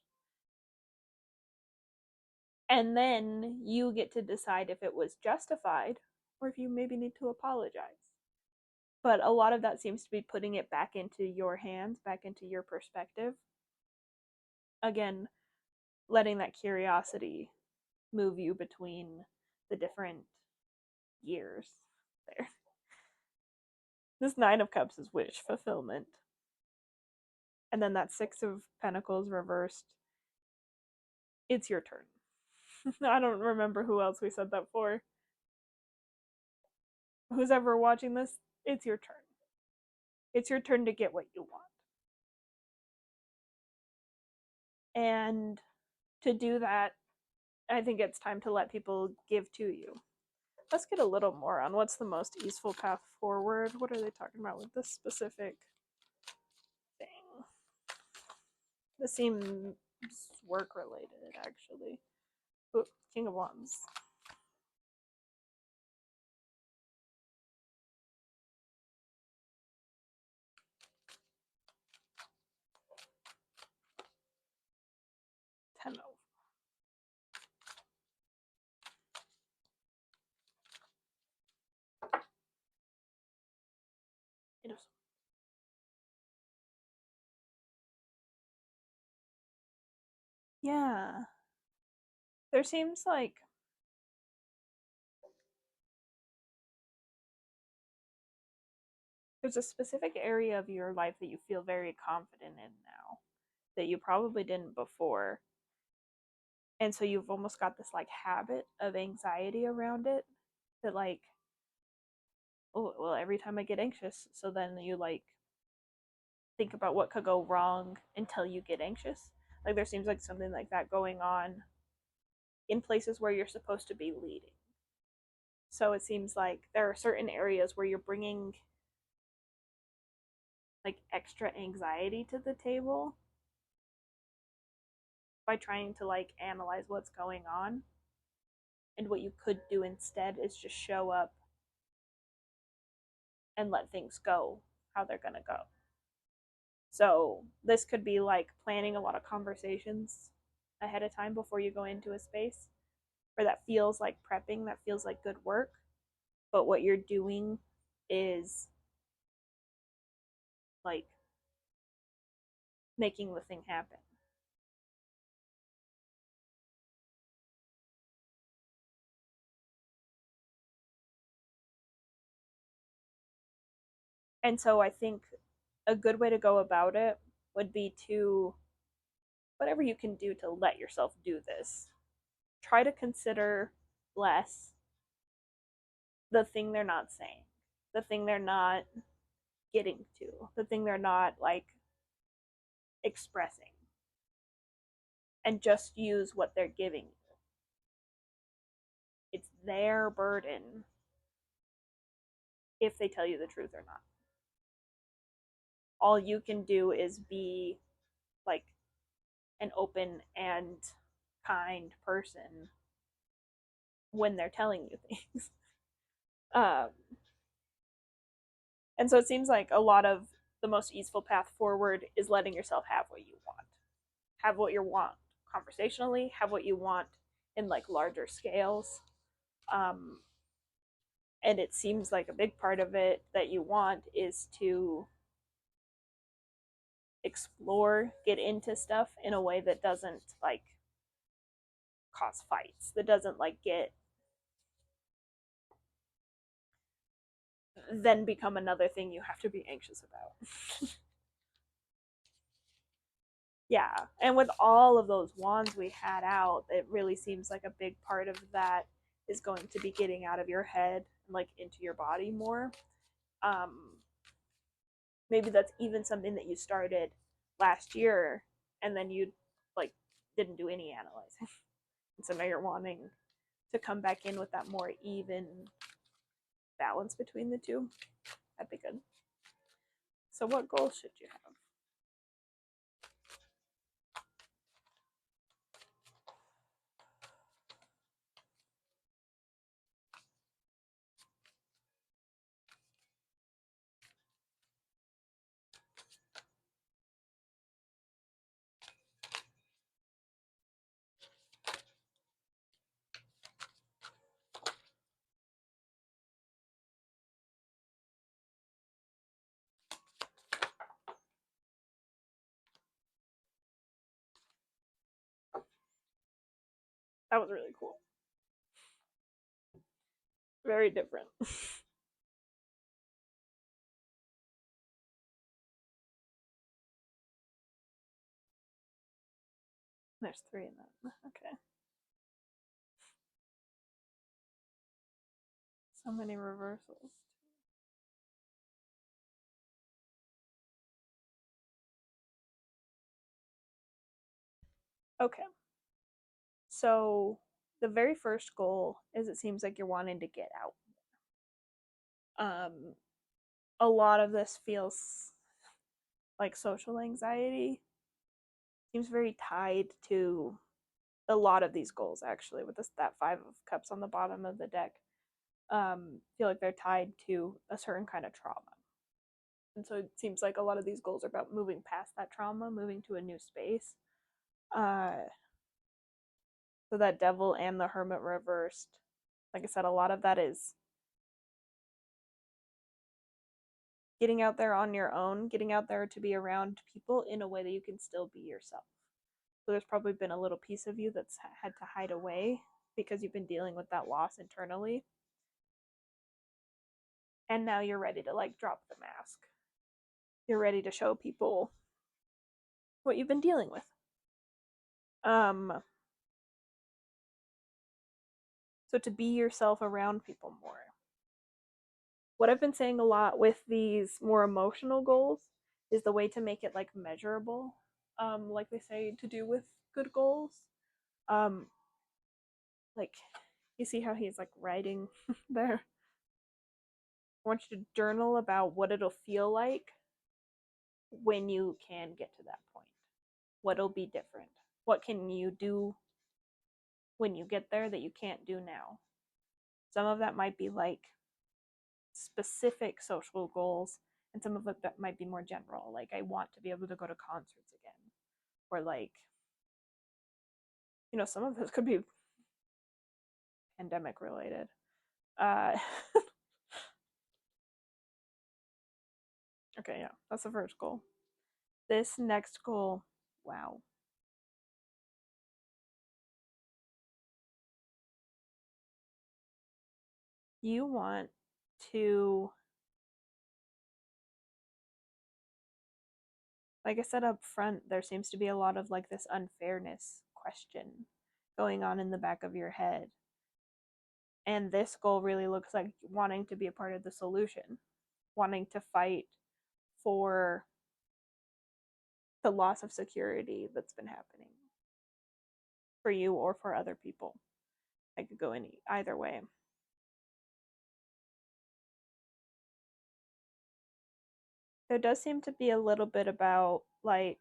And then you get to decide if it was justified or if you maybe need to apologize. But a lot of that seems to be putting it back into your hands, back into your perspective. Again, letting that curiosity move you between the different years there. This Nine of Cups is wish fulfillment. And then that Six of Pentacles reversed. It's your turn. I don't remember who else we said that for. Who's ever watching this, it's your turn. It's your turn to get what you want. And to do that, I think it's time to let people give to you. Let's get a little more on what's the most easeful path forward. What are they talking about with this specific thing? This seems work related, actually. Ooh, King of Wands. Ten of. It is. Yeah. There seems like there's a specific area of your life that you feel very confident in now that you probably didn't before. And so you've almost got this like habit of anxiety around it that like, oh, well, every time I get anxious, so then you like think about what could go wrong until you get anxious. Like there seems like something like that going on in places where you're supposed to be leading. So it seems like there are certain areas where you're bringing like extra anxiety to the table by trying to like analyze what's going on. And what you could do instead is just show up and let things go how they're going to go. So this could be like planning a lot of conversations ahead of time before you go into a space, or that feels like prepping, that feels like good work, but what you're doing is like making the thing happen. And so I think a good way to go about it would be to, whatever you can do to let yourself do this, try to consider less the thing they're not saying, the thing they're not getting to, the thing they're not like expressing, and just use what they're giving you. It's their burden if they tell you the truth or not. All you can do is be like an open and kind person when they're telling you things. um, and so it seems like a lot of the most easeful path forward is letting yourself have what you want. Have what you want conversationally, have what you want in like larger scales. Um, and it seems like a big part of it that you want is to explore, get into stuff in a way that doesn't like cause fights, that doesn't like get then become another thing you have to be anxious about. Yeah, and with all of those wands we had out, it really seems like a big part of that is going to be getting out of your head and like into your body more. um Maybe that's even something that you started last year and then you like didn't do any analyzing. And so now you're wanting to come back in with that more even balance between the two. That'd be good. So what goals should you have? That was really cool. Very different. There's 3 in that. Okay. So many reversals. Okay. So the very first goal is, it seems like you're wanting to get out. A lot of this feels like social anxiety. Seems very tied to a lot of these goals, actually, with this, that 5 of cups on the bottom of the deck. Feel like they're tied to a certain kind of trauma. And so it seems like a lot of these goals are about moving past that trauma, moving to a new space. So that Devil and the Hermit reversed, like I said, a lot of that is getting out there on your own, getting out there to be around people in a way that you can still be yourself. So there's probably been a little piece of you that's had to hide away because you've been dealing with that loss internally. And now you're ready to like drop the mask. You're ready to show people what you've been dealing with. So to be yourself around people more. What I've been saying a lot with these more emotional goals is the way to make it like measurable, like they say to do with good goals. Like you see how he's like writing there. I want you to journal about what it'll feel like when you can get to that point. What'll be different? What can you do when you get there that you can't do now. Some of that might be like specific social goals, and some of it that might be more general, like I want to be able to go to concerts again, or like, you know, some of this could be pandemic related. Okay, yeah, that's the first goal. This next goal, wow. You want to, like I said up front, there seems to be a lot of like this unfairness question going on in the back of your head. And this goal really looks like wanting to be a part of the solution, wanting to fight for the loss of security that's been happening for you or for other people. I could go in either way. There does seem to be a little bit about like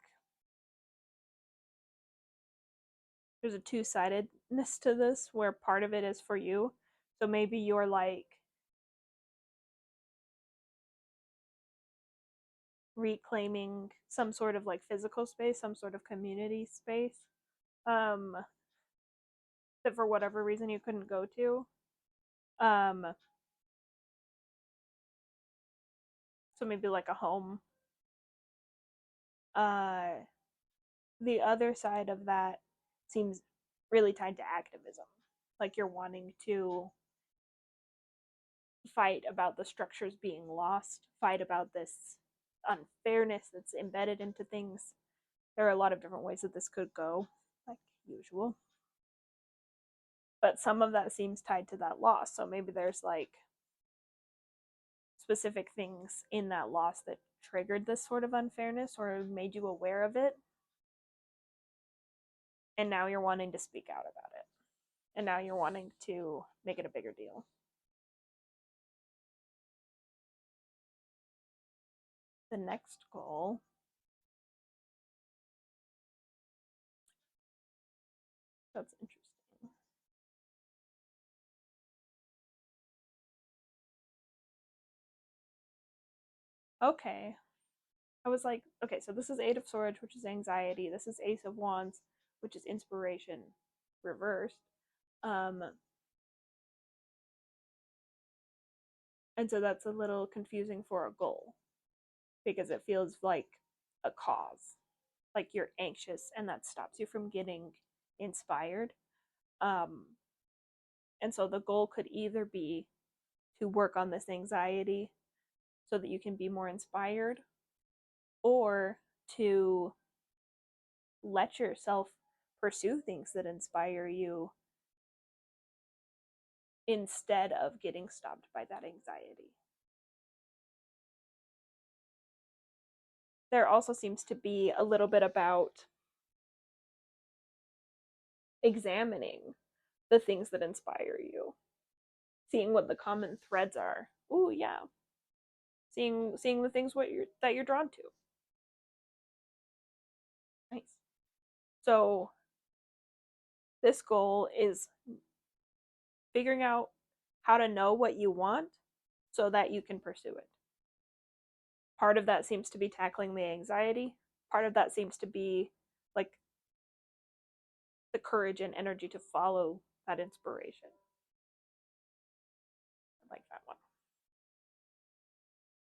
there's a two-sidedness to this where part of it is for you. So maybe you're like reclaiming some sort of like physical space, some sort of community space, that for whatever reason you couldn't go to. So maybe like a home. The other side of that seems really tied to activism. Like you're wanting to fight about the structures being lost, fight about this unfairness that's embedded into things. There are a lot of different ways that this could go, like usual. But some of that seems tied to that loss. So maybe there's like specific things in that loss that triggered this sort of unfairness or made you aware of it. And now you're wanting to speak out about it. And now you're wanting to make it a bigger deal. The next goal, that's interesting. Okay. I was like, okay, so this is Eight of Swords, which is anxiety. This is Ace of Wands, which is inspiration reversed. And so that's a little confusing for a goal because it feels like a cause, like you're anxious and that stops you from getting inspired. And so the goal could either be to work on this anxiety so that you can be more inspired, or to let yourself pursue things that inspire you instead of getting stopped by that anxiety. There also seems to be a little bit about examining the things that inspire you, seeing what the common threads are. Ooh, yeah. Seeing the things that you're drawn to. Nice. So this goal is figuring out how to know what you want so that you can pursue it. Part of that seems to be tackling the anxiety. Part of that seems to be like the courage and energy to follow that inspiration. I like that one.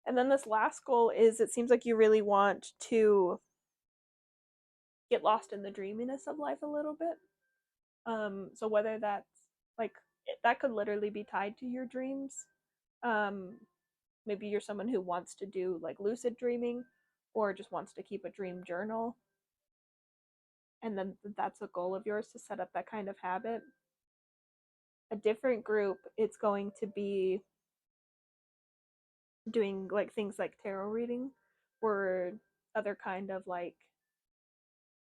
And then this last goal is, it seems like you really want to get lost in the dreaminess of life a little bit. So whether that's like, that could literally be tied to your dreams. Maybe you're someone who wants to do like lucid dreaming or just wants to keep a dream journal. And then that's a goal of yours to set up that kind of habit. A different group, it's going to be doing like things like tarot reading or other kind of like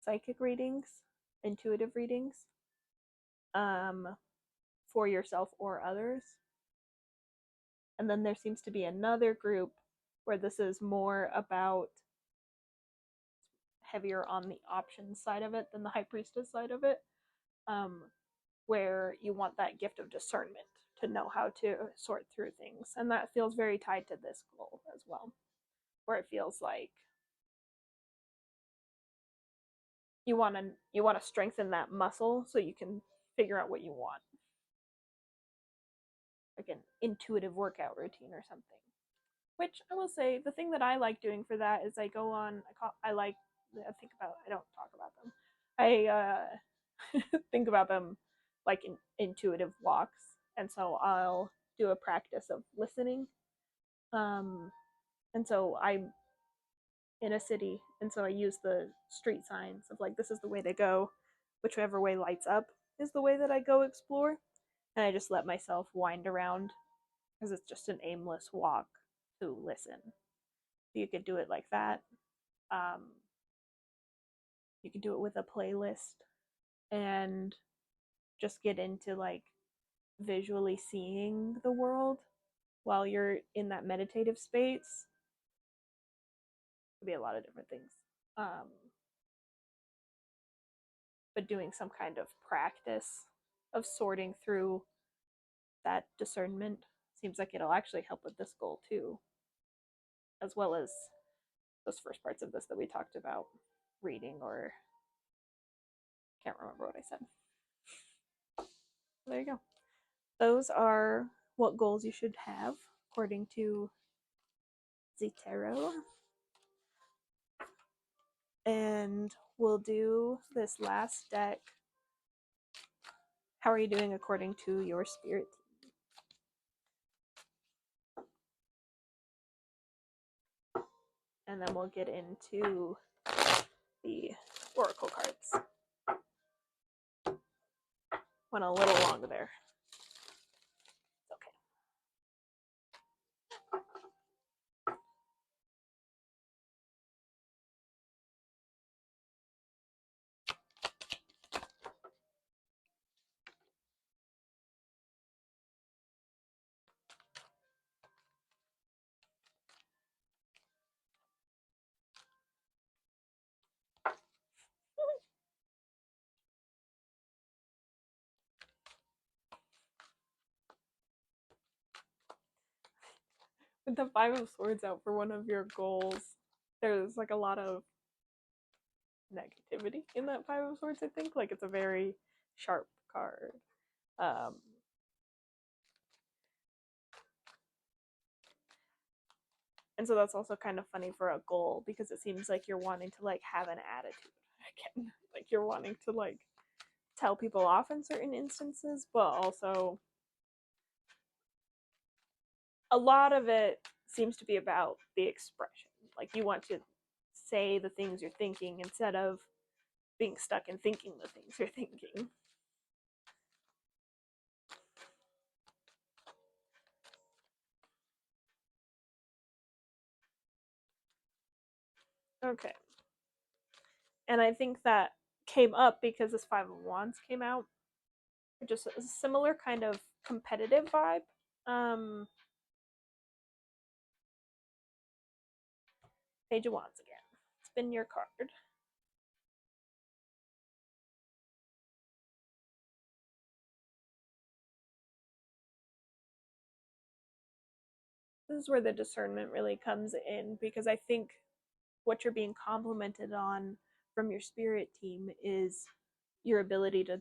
psychic readings, intuitive readings, for yourself or others. And then there seems to be another group where this is more about heavier on the options side of it than the high priestess side of it, where you want that gift of discernment to know how to sort through things. And that feels very tied to this goal as well, where it feels like you want to strengthen that muscle so you can figure out what you want, like an intuitive workout routine or something. Which I will say, the thing that I like doing for that is I go on. I like. I think about. I don't talk about them. I think about them like intuitive walks, and so I'll do a practice of listening. Um, and so I'm in a city, and so I use the street signs of like this is the way to go, whichever way lights up is the way that I go explore, and I just let myself wind around because it's just an aimless walk to listen. You could do it like that. Um, you could do it with a playlist and just get into like visually seeing the world while you're in that meditative space. Could be a lot of different things. But doing some kind of practice of sorting through that discernment seems like it'll actually help with this goal too, as well as those first parts of this that we talked about, reading, or can't remember what I said. There you go. Those are what goals you should have according to the tarot. And we'll do this last deck. How are you doing according to your spirit team? And then we'll get into the oracle cards. Went a little long there. It's okay. With the Five of Swords out for one of your goals, there's like a lot of negativity in that Five of Swords, I think. Like it's a very sharp card. And so that's also kind of funny for a goal because it seems like you're wanting to like have an attitude again. Like you're wanting to like tell people off in certain instances, but also a lot of it seems to be about the expression. Like you want to say the things you're thinking instead of being stuck in thinking the things you're thinking. Okay. And I think that came up because this Five of Wands came out. Just a similar kind of competitive vibe. Page of Wands again. Spin your card. This is where the discernment really comes in because I think what you're being complimented on from your spirit team is your ability to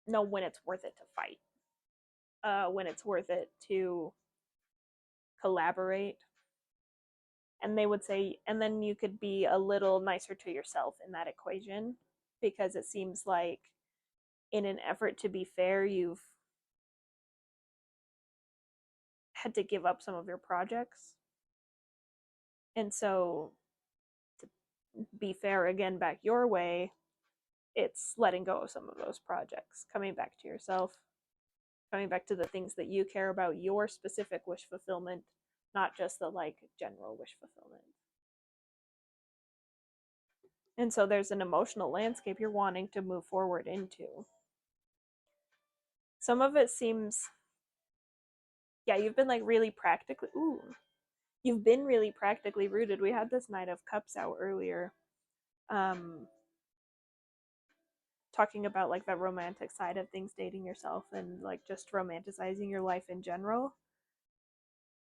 know when it's worth it to fight, when it's worth it to collaborate. And they would say, and then you could be a little nicer to yourself in that equation because it seems like in an effort to be fair, you've had to give up some of your projects. And so to be fair again back your way, it's letting go of some of those projects, coming back to yourself, coming back to the things that you care about, your specific wish fulfillment, not just the like general wish fulfillment. And so there's an emotional landscape you're wanting to move forward into. Some of it seems, yeah, you've been like really practically, you've been really practically rooted. We had this Knight of Cups out earlier, talking about like the romantic side of things, dating yourself and like just romanticizing your life in general.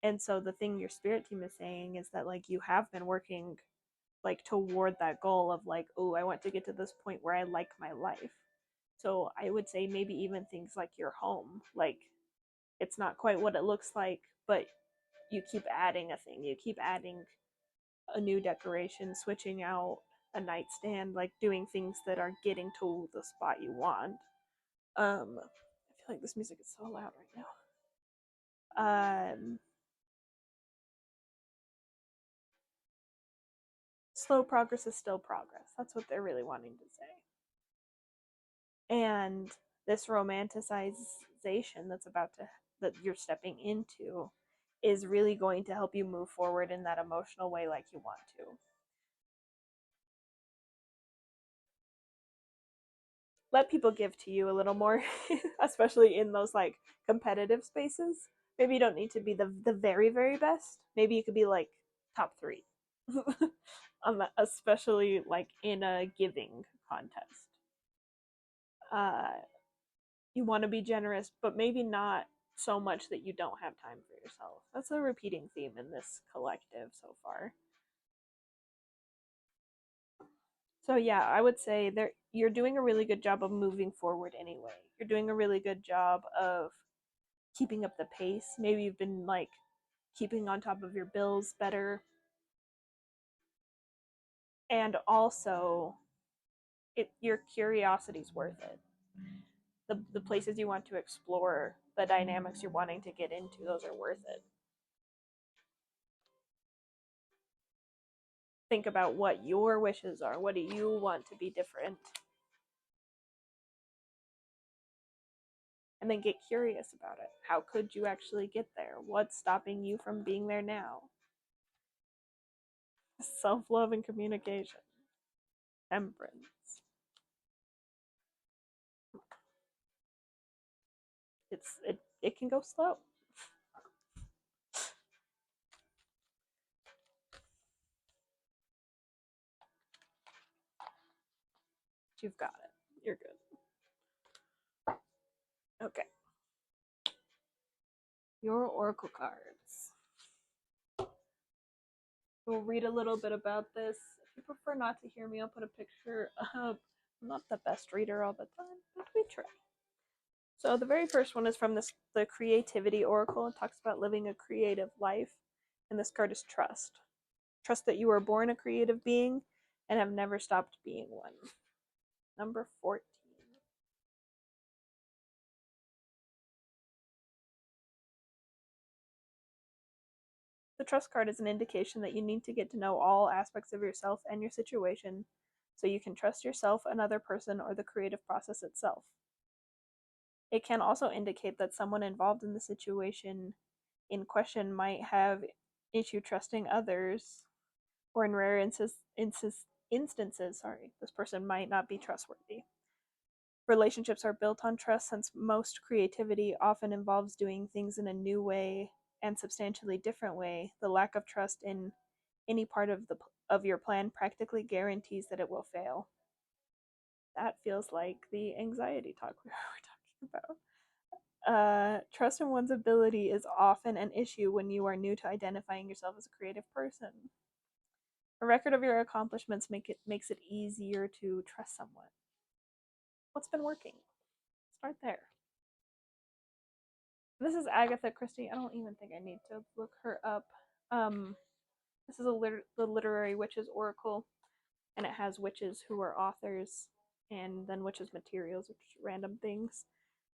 And so the thing your spirit team is saying is that like you have been working like toward that goal of like, oh, I want to get to this point where I like my life. So I would say maybe even things like your home, like it's not quite what it looks like, but you keep adding a thing, you keep adding a new decoration, switching out a nightstand, like doing things that are getting to the spot you want. I feel like this music is so loud right now. Slow progress is still progress. That's what they're really wanting to say. And this romanticization that you're stepping into is really going to help you move forward in that emotional way like you want to. Let people give to you a little more, especially in those like competitive spaces. Maybe you don't need to be the very, very best. Maybe you could be like top 3. Especially like in a giving contest. You want to be generous, but maybe not so much that you don't have time for yourself. That's a repeating theme in this collective so far. So yeah, I would say you're doing a really good job of moving forward anyway. You're doing a really good job of keeping up the pace. Maybe you've been like keeping on top of your bills better. And also your curiosity's worth it. The places you want to explore, the dynamics you're wanting to get into, those are worth it. Think about what your wishes are. What do you want to be different? And then get curious about it. How could you actually get there? What's stopping you from being there now? Self-love and communication. Temperance. It can go slow. You've got it. You're good. Okay. Your oracle cards. We'll read a little bit about this. If you prefer not to hear me, I'll put a picture up. I'm not the best reader all the time, but we try. So the very first one is from the Creativity Oracle. It talks about living a creative life. And this card is trust. Trust that you were born a creative being and have never stopped being one. Number 14. The trust card is an indication that you need to get to know all aspects of yourself and your situation so you can trust yourself, another person, or the creative process itself. It can also indicate that someone involved in the situation in question might have issue trusting others, or in rare instances, this person might not be trustworthy. Relationships are built on trust since most creativity often involves doing things in a new way and substantially different way. The lack of trust in any part of your plan practically guarantees that it will fail. That feels like the anxiety talk we were talking about. Trust in one's ability is often an issue when you are new to identifying yourself as a creative person. A record of your accomplishments makes it easier to trust someone. What's been working? Start there. This is Agatha Christie. I don't even think I need to look her up. This is the Literary Witches Oracle, and it has witches who are authors, and then witches materials, which are random things.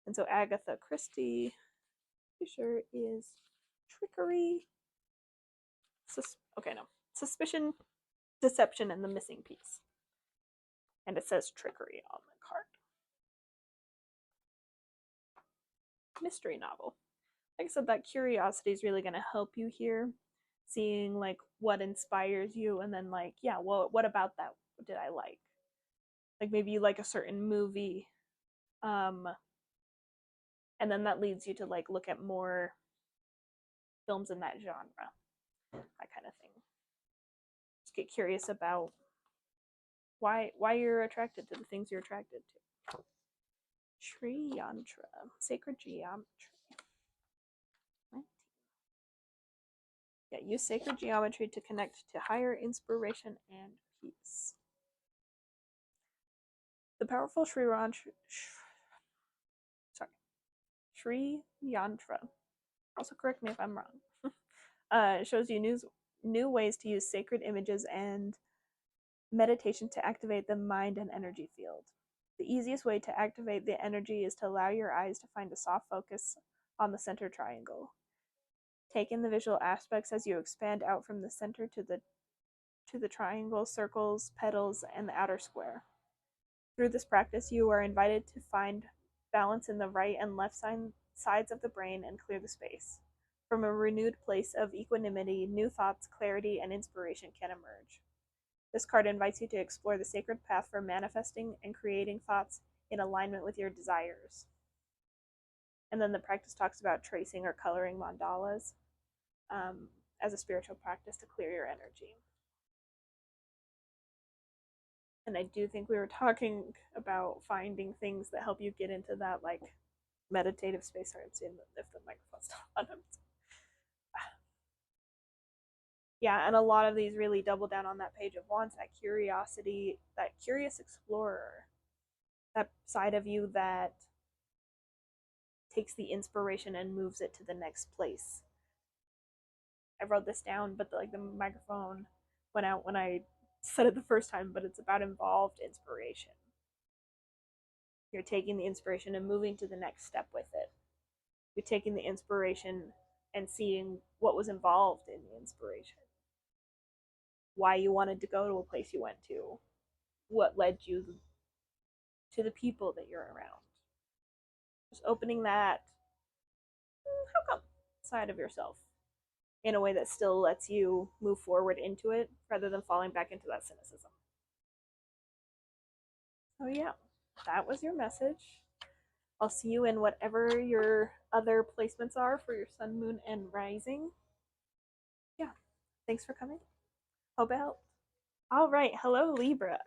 And so Agatha Christie, pretty sure is trickery. Suspicion, deception, and the missing piece. And it says trickery on the card. Mystery novel. Like I said, that curiosity is really going to help you here, seeing like what inspires you, and then like, yeah, well, what about that did I like? Like maybe you like a certain movie, and then that leads you to like look at more films in that genre, that kind of thing. Just get curious about why you're attracted to the things you're attracted to. Tree Yantra, Sacred Geometry. Yeah, use sacred geometry to connect to higher inspiration and peace. The powerful Sri Yantra. Also, correct me if I'm wrong. Shows you new ways to use sacred images and meditation to activate the mind and energy field. The easiest way to activate the energy is to allow your eyes to find a soft focus on the center triangle. Take in the visual aspects as you expand out from the center to the triangle, circles, petals, and the outer square. Through this practice, you are invited to find balance in the right and left sides of the brain and clear the space. From a renewed place of equanimity, new thoughts, clarity, and inspiration can emerge. This card invites you to explore the sacred path for manifesting and creating thoughts in alignment with your desires. And then the practice talks about tracing or coloring mandalas as a spiritual practice to clear your energy. And I do think we were talking about finding things that help you get into that like meditative space. Sorry, I'm seeing if the microphone's still on. Yeah, and a lot of these really double down on that Page of Wands, that curiosity, that curious explorer, that side of you that takes the inspiration and moves it to the next place. I wrote this down, but the microphone went out when I said it the first time, but it's about involved inspiration. You're taking the inspiration and moving to the next step with it. You're taking the inspiration and seeing what was involved in the inspiration. Why you wanted to go to a place you went to. What led you to the people that you're around. Just opening that, how come, side of yourself in a way that still lets you move forward into it rather than falling back into that cynicism. So yeah, that was your message. I'll see you in whatever your other placements are for your sun, moon, and rising. Yeah, thanks for coming. Hope it helped. All right, hello Libra,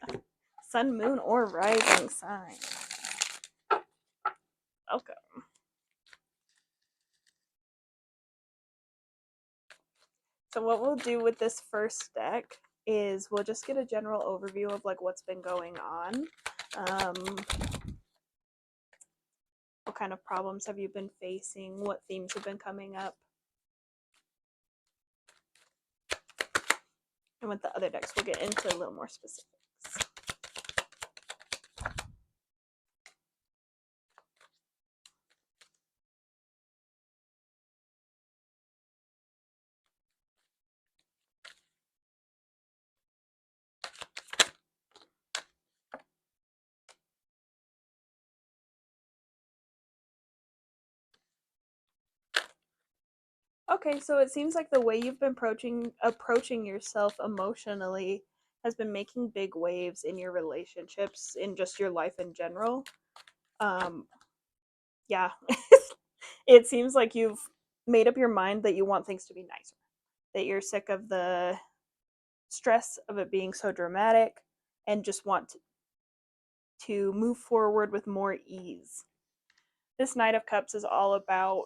sun, moon, or rising sign. Welcome. So what we'll do with this first deck is we'll just get a general overview of like what's been going on. What kind of problems have you been facing? What themes have been coming up? And with the other decks, we'll get into a little more specifics. Okay, so it seems like the way you've been approaching yourself emotionally has been making big waves in your relationships, in just your life in general. Yeah, it seems like you've made up your mind that you want things to be nicer, that you're sick of the stress of it being so dramatic and just want to move forward with more ease. This Knight of Cups is all about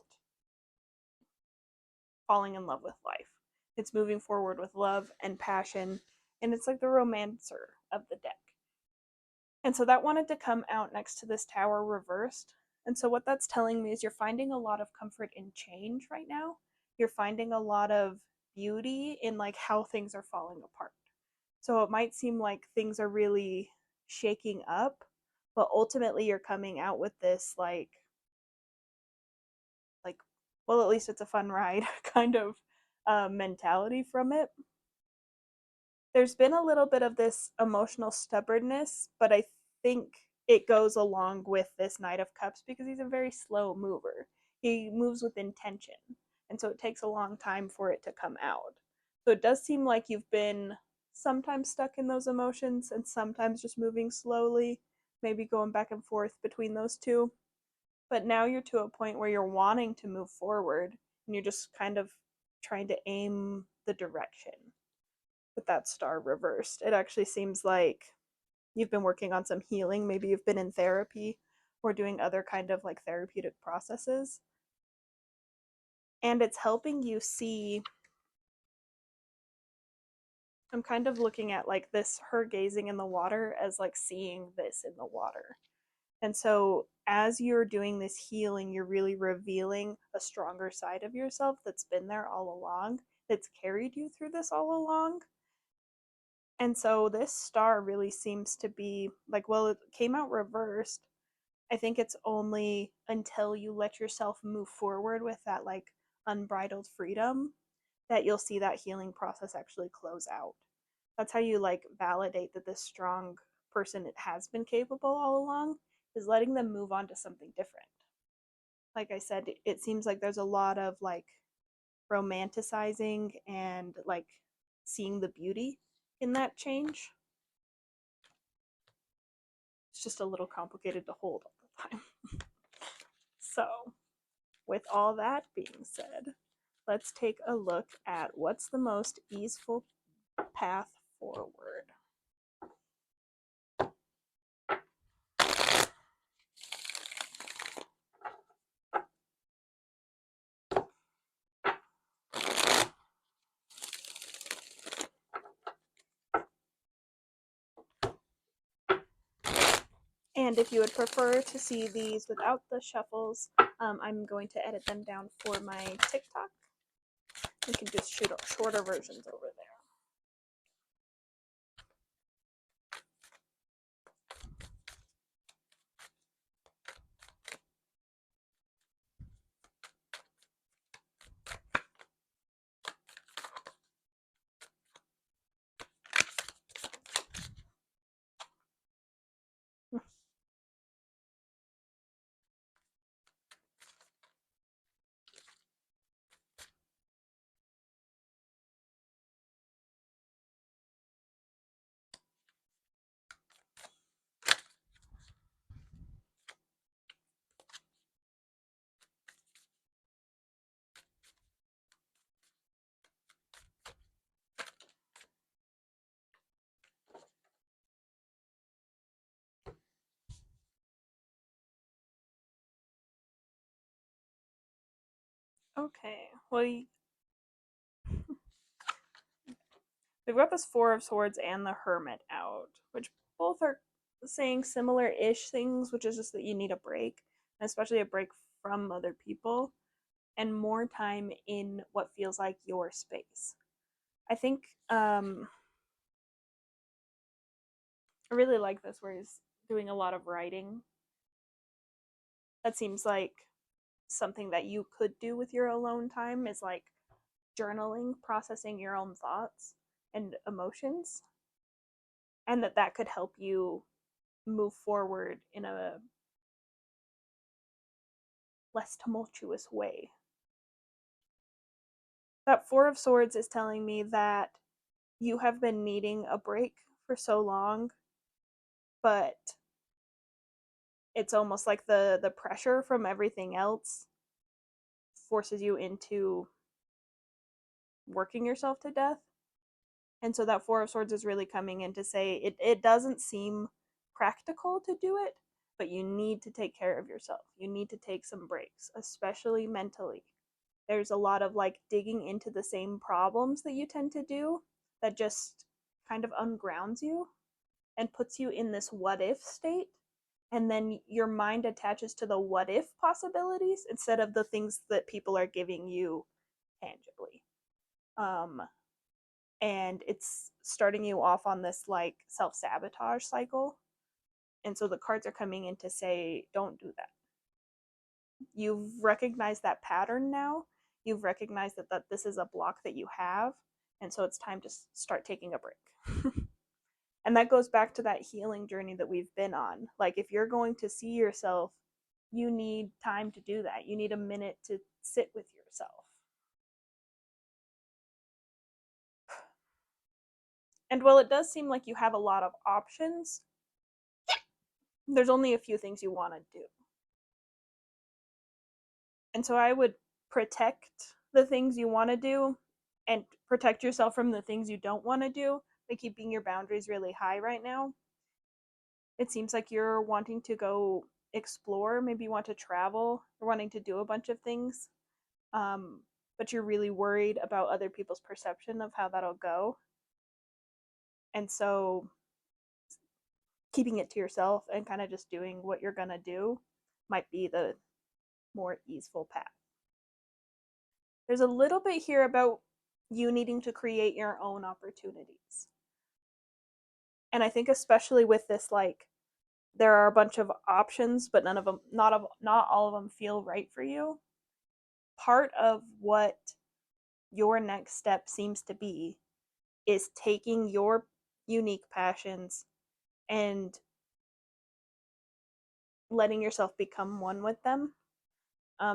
falling in love with life. It's moving forward with love and passion, and it's like the romancer of the deck. And so that wanted to come out next to this Tower reversed. And so what that's telling me is you're finding a lot of comfort in change right now. You're finding a lot of beauty in like how things are falling apart. So it might seem like things are really shaking up, but ultimately you're coming out with this like well, at least it's a fun ride kind of mentality from it. There's been a little bit of this emotional stubbornness, but I think it goes along with this Knight of Cups because he's a very slow mover. He moves with intention, and so it takes a long time for it to come out. So it does seem like you've been sometimes stuck in those emotions and sometimes just moving slowly, maybe going back and forth between those two. But now you're to a point where you're wanting to move forward and you're just kind of trying to aim the direction with that star reversed. It actually seems like you've been working on some healing. Maybe you've been in therapy or doing other kind of like therapeutic processes. And it's helping you see. I'm kind of looking at like this, her gazing in the water as like seeing this in the water. And so as you're doing this healing, you're really revealing a stronger side of yourself that's been there all along, that's carried you through this all along. And so this star really seems to be like, well, it came out reversed. I think it's only until you let yourself move forward with that like unbridled freedom that you'll see that healing process actually close out. That's how you like validate that this strong person has been capable all along, is letting them move on to something different. Like I said, it seems like there's a lot of like romanticizing and like seeing the beauty in that change. It's just a little complicated to hold all the time. So, with all that being said, let's take a look at what's the most easeful path forward. And if you would prefer to see these without the shuffles, I'm going to edit them down for my TikTok. We can just shoot shorter versions over there. Okay, well, we've got this Four of Swords and the Hermit out, which both are saying similar-ish things, which is just that you need a break, especially a break from other people, and more time in what feels like your space. I think I really like this where he's doing a lot of writing. That seems like something that you could do with your alone time, is like journaling, processing your own thoughts and emotions, and that could help you move forward in a less tumultuous way. That Four of Swords is telling me that you have been needing a break for so long, but it's almost like the pressure from everything else forces you into working yourself to death. And so that Four of Swords is really coming in to say it doesn't seem practical to do it, but you need to take care of yourself. You need to take some breaks, especially mentally. There's a lot of like digging into the same problems that you tend to do that just kind of ungrounds you and puts you in this what if state. And then your mind attaches to the what if possibilities instead of the things that people are giving you tangibly. And it's starting you off on this like self-sabotage cycle. And so the cards are coming in to say, don't do that. You've recognized that pattern now. You've recognized that this is a block that you have. And so it's time to start taking a break. And that goes back to that healing journey that we've been on. Like, if you're going to see yourself, you need time to do that. You need a minute to sit with yourself. And while it does seem like you have a lot of options, there's only a few things you want to do. And so I would protect the things you want to do and protect yourself from the things you don't want to do by keeping your boundaries really high right now. It seems like you're wanting to go explore, maybe you want to travel, you're wanting to do a bunch of things, um, but you're really worried about other people's perception of how that'll go. And so keeping it to yourself and kind of just doing what you're going to do might be the more easeful path. There's a little bit here about you needing to create your own opportunities. And I think especially with this, like, there are a bunch of options, but none of them, not all of them feel right for you. Part of what your next step seems to be is taking your unique passions and letting yourself become one with them.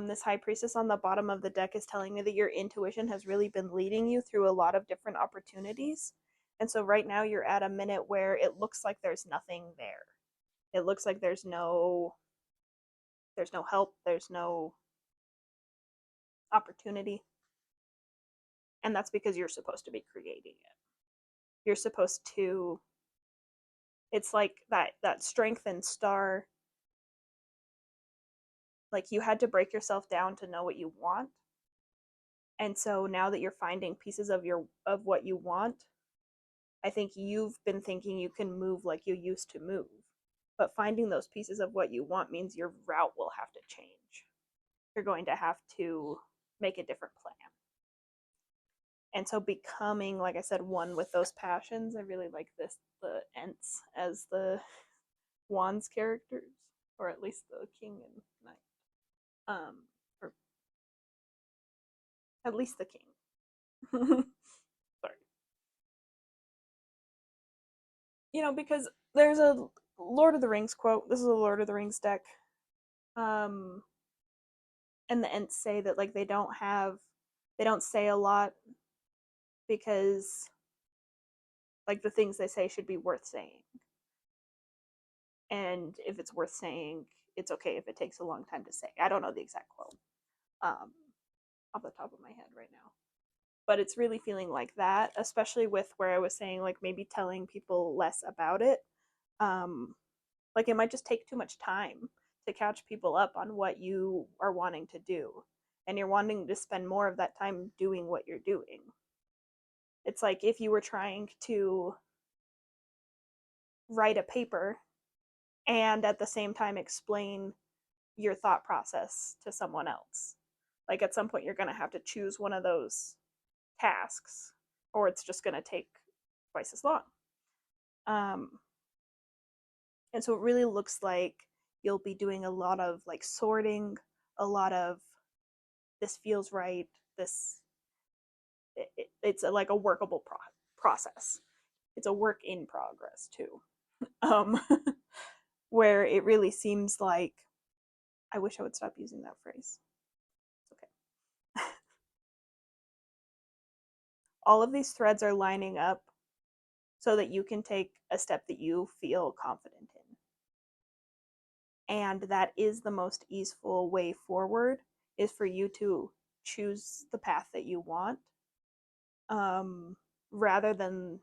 This high priestess on the bottom of the deck is telling me that your intuition has really been leading you through a lot of different opportunities. And so right now you're at a minute where it looks like there's nothing there. It looks like there's no help, there's no opportunity. And that's because you're supposed to be creating it. You're supposed to, it's like that strengthened star, like you had to break yourself down to know what you want. And so now that you're finding pieces of what you want, I think you've been thinking you can move like you used to move. But finding those pieces of what you want means your route will have to change. You're going to have to make a different plan. And so becoming, like I said, one with those passions. I really like the Ents as the Wands characters, or at least the King and Knight. Or at least the King. Sorry. Because there's a Lord of the Rings quote. This is a Lord of the Rings deck. And the Ents say that, like, they don't say a lot because, like, the things they say should be worth saying. And if it's worth saying, it's okay if it takes a long time to say. I don't know the exact quote off the top of my head right now. But it's really feeling like that, especially with where I was saying, like, maybe telling people less about it. Like, it might just take too much time to catch people up on what you are wanting to do. And you're wanting to spend more of that time doing what you're doing. It's like if you were trying to write a paper and at the same time explain your thought process to someone else. Like, at some point you're going to have to choose one of those tasks, or it's just going to take twice as long. And so it really looks like you'll be doing a lot of, like, sorting, a lot of this feels right, it's like a workable process. It's a work in progress too. Where it really seems like, I wish I would stop using that phrase. It's okay. All of these threads are lining up so that you can take a step that you feel confident in. And that is the most easeful way forward, is for you to choose the path that you want, rather than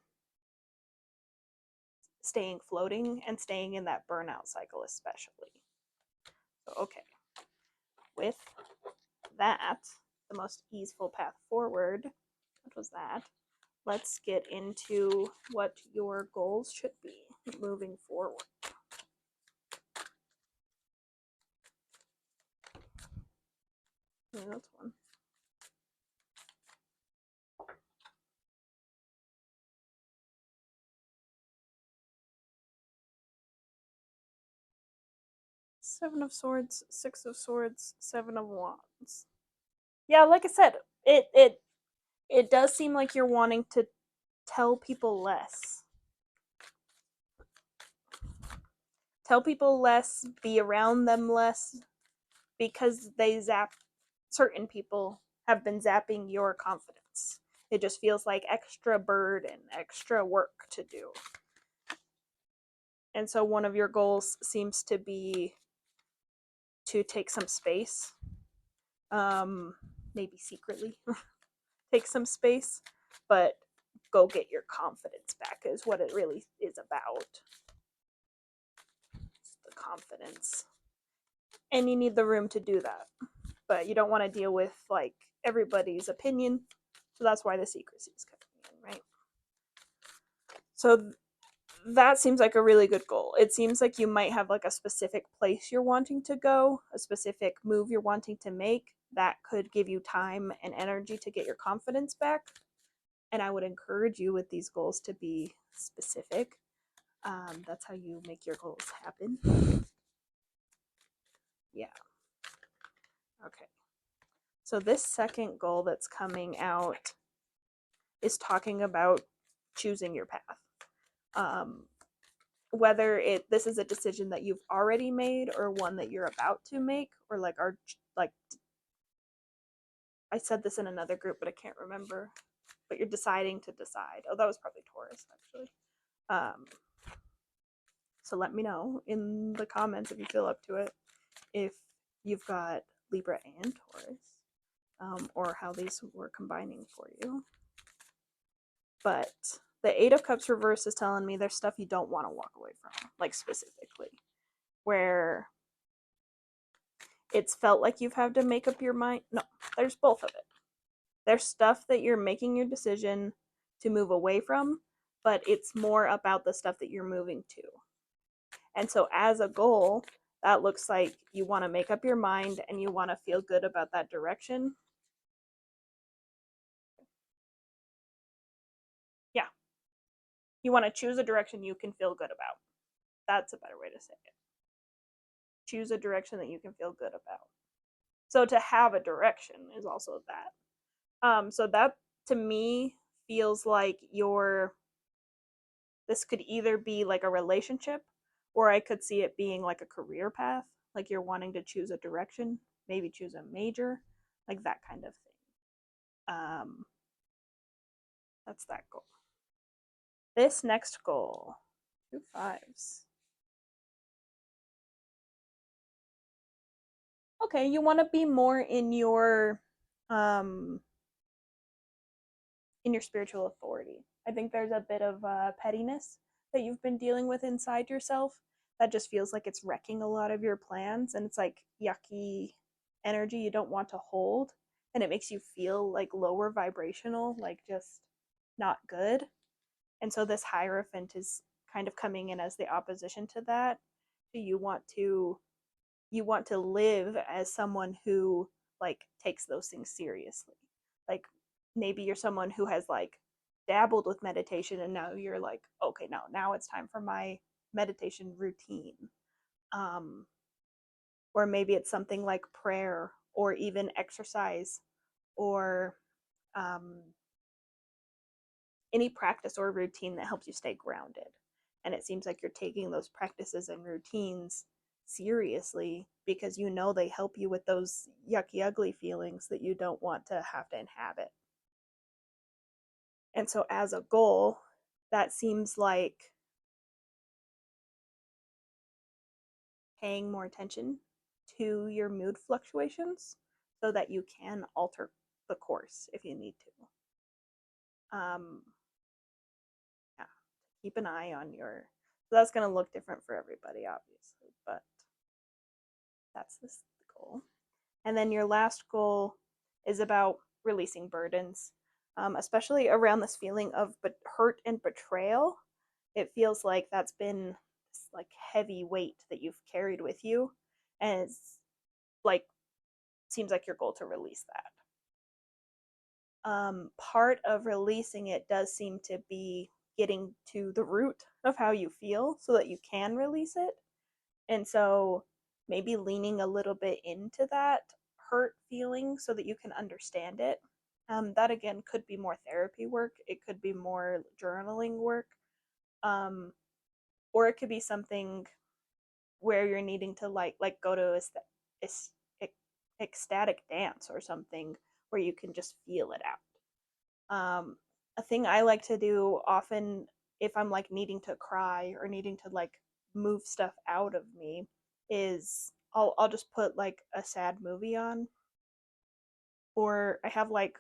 staying floating and staying in that burnout cycle, especially. So, okay. With that, the most easeful path forward, what was that? Let's get into what your goals should be moving forward. Yeah, that's one. Seven of Swords, Six of Swords, Seven of Wands. Yeah, like I said, it does seem like you're wanting to tell people less. Tell people less, be around them less, because certain people have been zapping your confidence. It just feels like extra burden, extra work to do. And so one of your goals seems to be to take some space, maybe secretly take some space, but go get your confidence back is what it really is about. confidence. And you need the room to do that. But you don't want to deal with like everybody's opinion. So that's why the secrecy is coming in, right? So that seems like a really good goal. It seems like you might have like a specific place you're wanting to go, a specific move you're wanting to make that could give you time and energy to get your confidence back. And I would encourage you with these goals to be specific. That's how you make your goals happen. Yeah. Okay. So this second goal that's coming out is talking about choosing your path. Whether this is a decision that you've already made or one that you're about to make, or like I said this in another group, but I can't remember. But you're deciding to decide. Oh, that was probably Taurus actually. So let me know in the comments if you feel up to it, if you've got Libra and Taurus, or how these were combining for you. But the Eight of Cups reverse is telling me there's stuff you don't want to walk away from, like specifically, where it's felt like you've had to make up your mind. No, there's both of it. There's stuff that you're making your decision to move away from, but it's more about the stuff that you're moving to. And so as a goal, that looks like you want to make up your mind and you want to feel good about that direction. Yeah. You want to choose a direction you can feel good about. That's a better way to say it. Choose a direction that you can feel good about. So to have a direction is also that. So that to me feels like this could either be like a relationship, or I could see it being like a career path, like you're wanting to choose a direction, maybe choose a major, like that kind of thing. That's that goal. This next goal, 2 5s. Okay, you want to be more in your spiritual authority. I think there's a bit of pettiness that you've been dealing with inside yourself that just feels like it's wrecking a lot of your plans, and it's like yucky energy you don't want to hold, and it makes you feel like lower vibrational, like just not good. And so this Hierophant is kind of coming in as the opposition to that. So you want to live as someone who like takes those things seriously. Like maybe you're someone who has like dabbled with meditation and now you're like, okay, now it's time for my meditation routine. Or maybe it's something like prayer or even exercise, or any practice or routine that helps you stay grounded. And it seems like you're taking those practices and routines seriously because you know they help you with those yucky, ugly feelings that you don't want to have to inhabit. And so, as a goal, that seems like paying more attention to your mood fluctuations so that you can alter the course if you need to. Yeah, keep an eye on your. So that's going to look different for everybody, obviously, but that's this goal. And then your last goal is about releasing burdens, especially around this feeling of hurt and betrayal. It feels like that's been this like heavy weight that you've carried with you, and it's like seems like your goal to release that. Part of releasing it does seem to be getting to the root of how you feel so that you can release it. And so maybe leaning a little bit into that hurt feeling so that you can understand it. That again could be more therapy work, it could be more journaling work, or it could be something where you're needing to like go to ecstatic dance or something where you can just feel it out. A thing I like to do often if I'm like needing to cry or needing to like move stuff out of me is I'll just put like a sad movie on, or I have like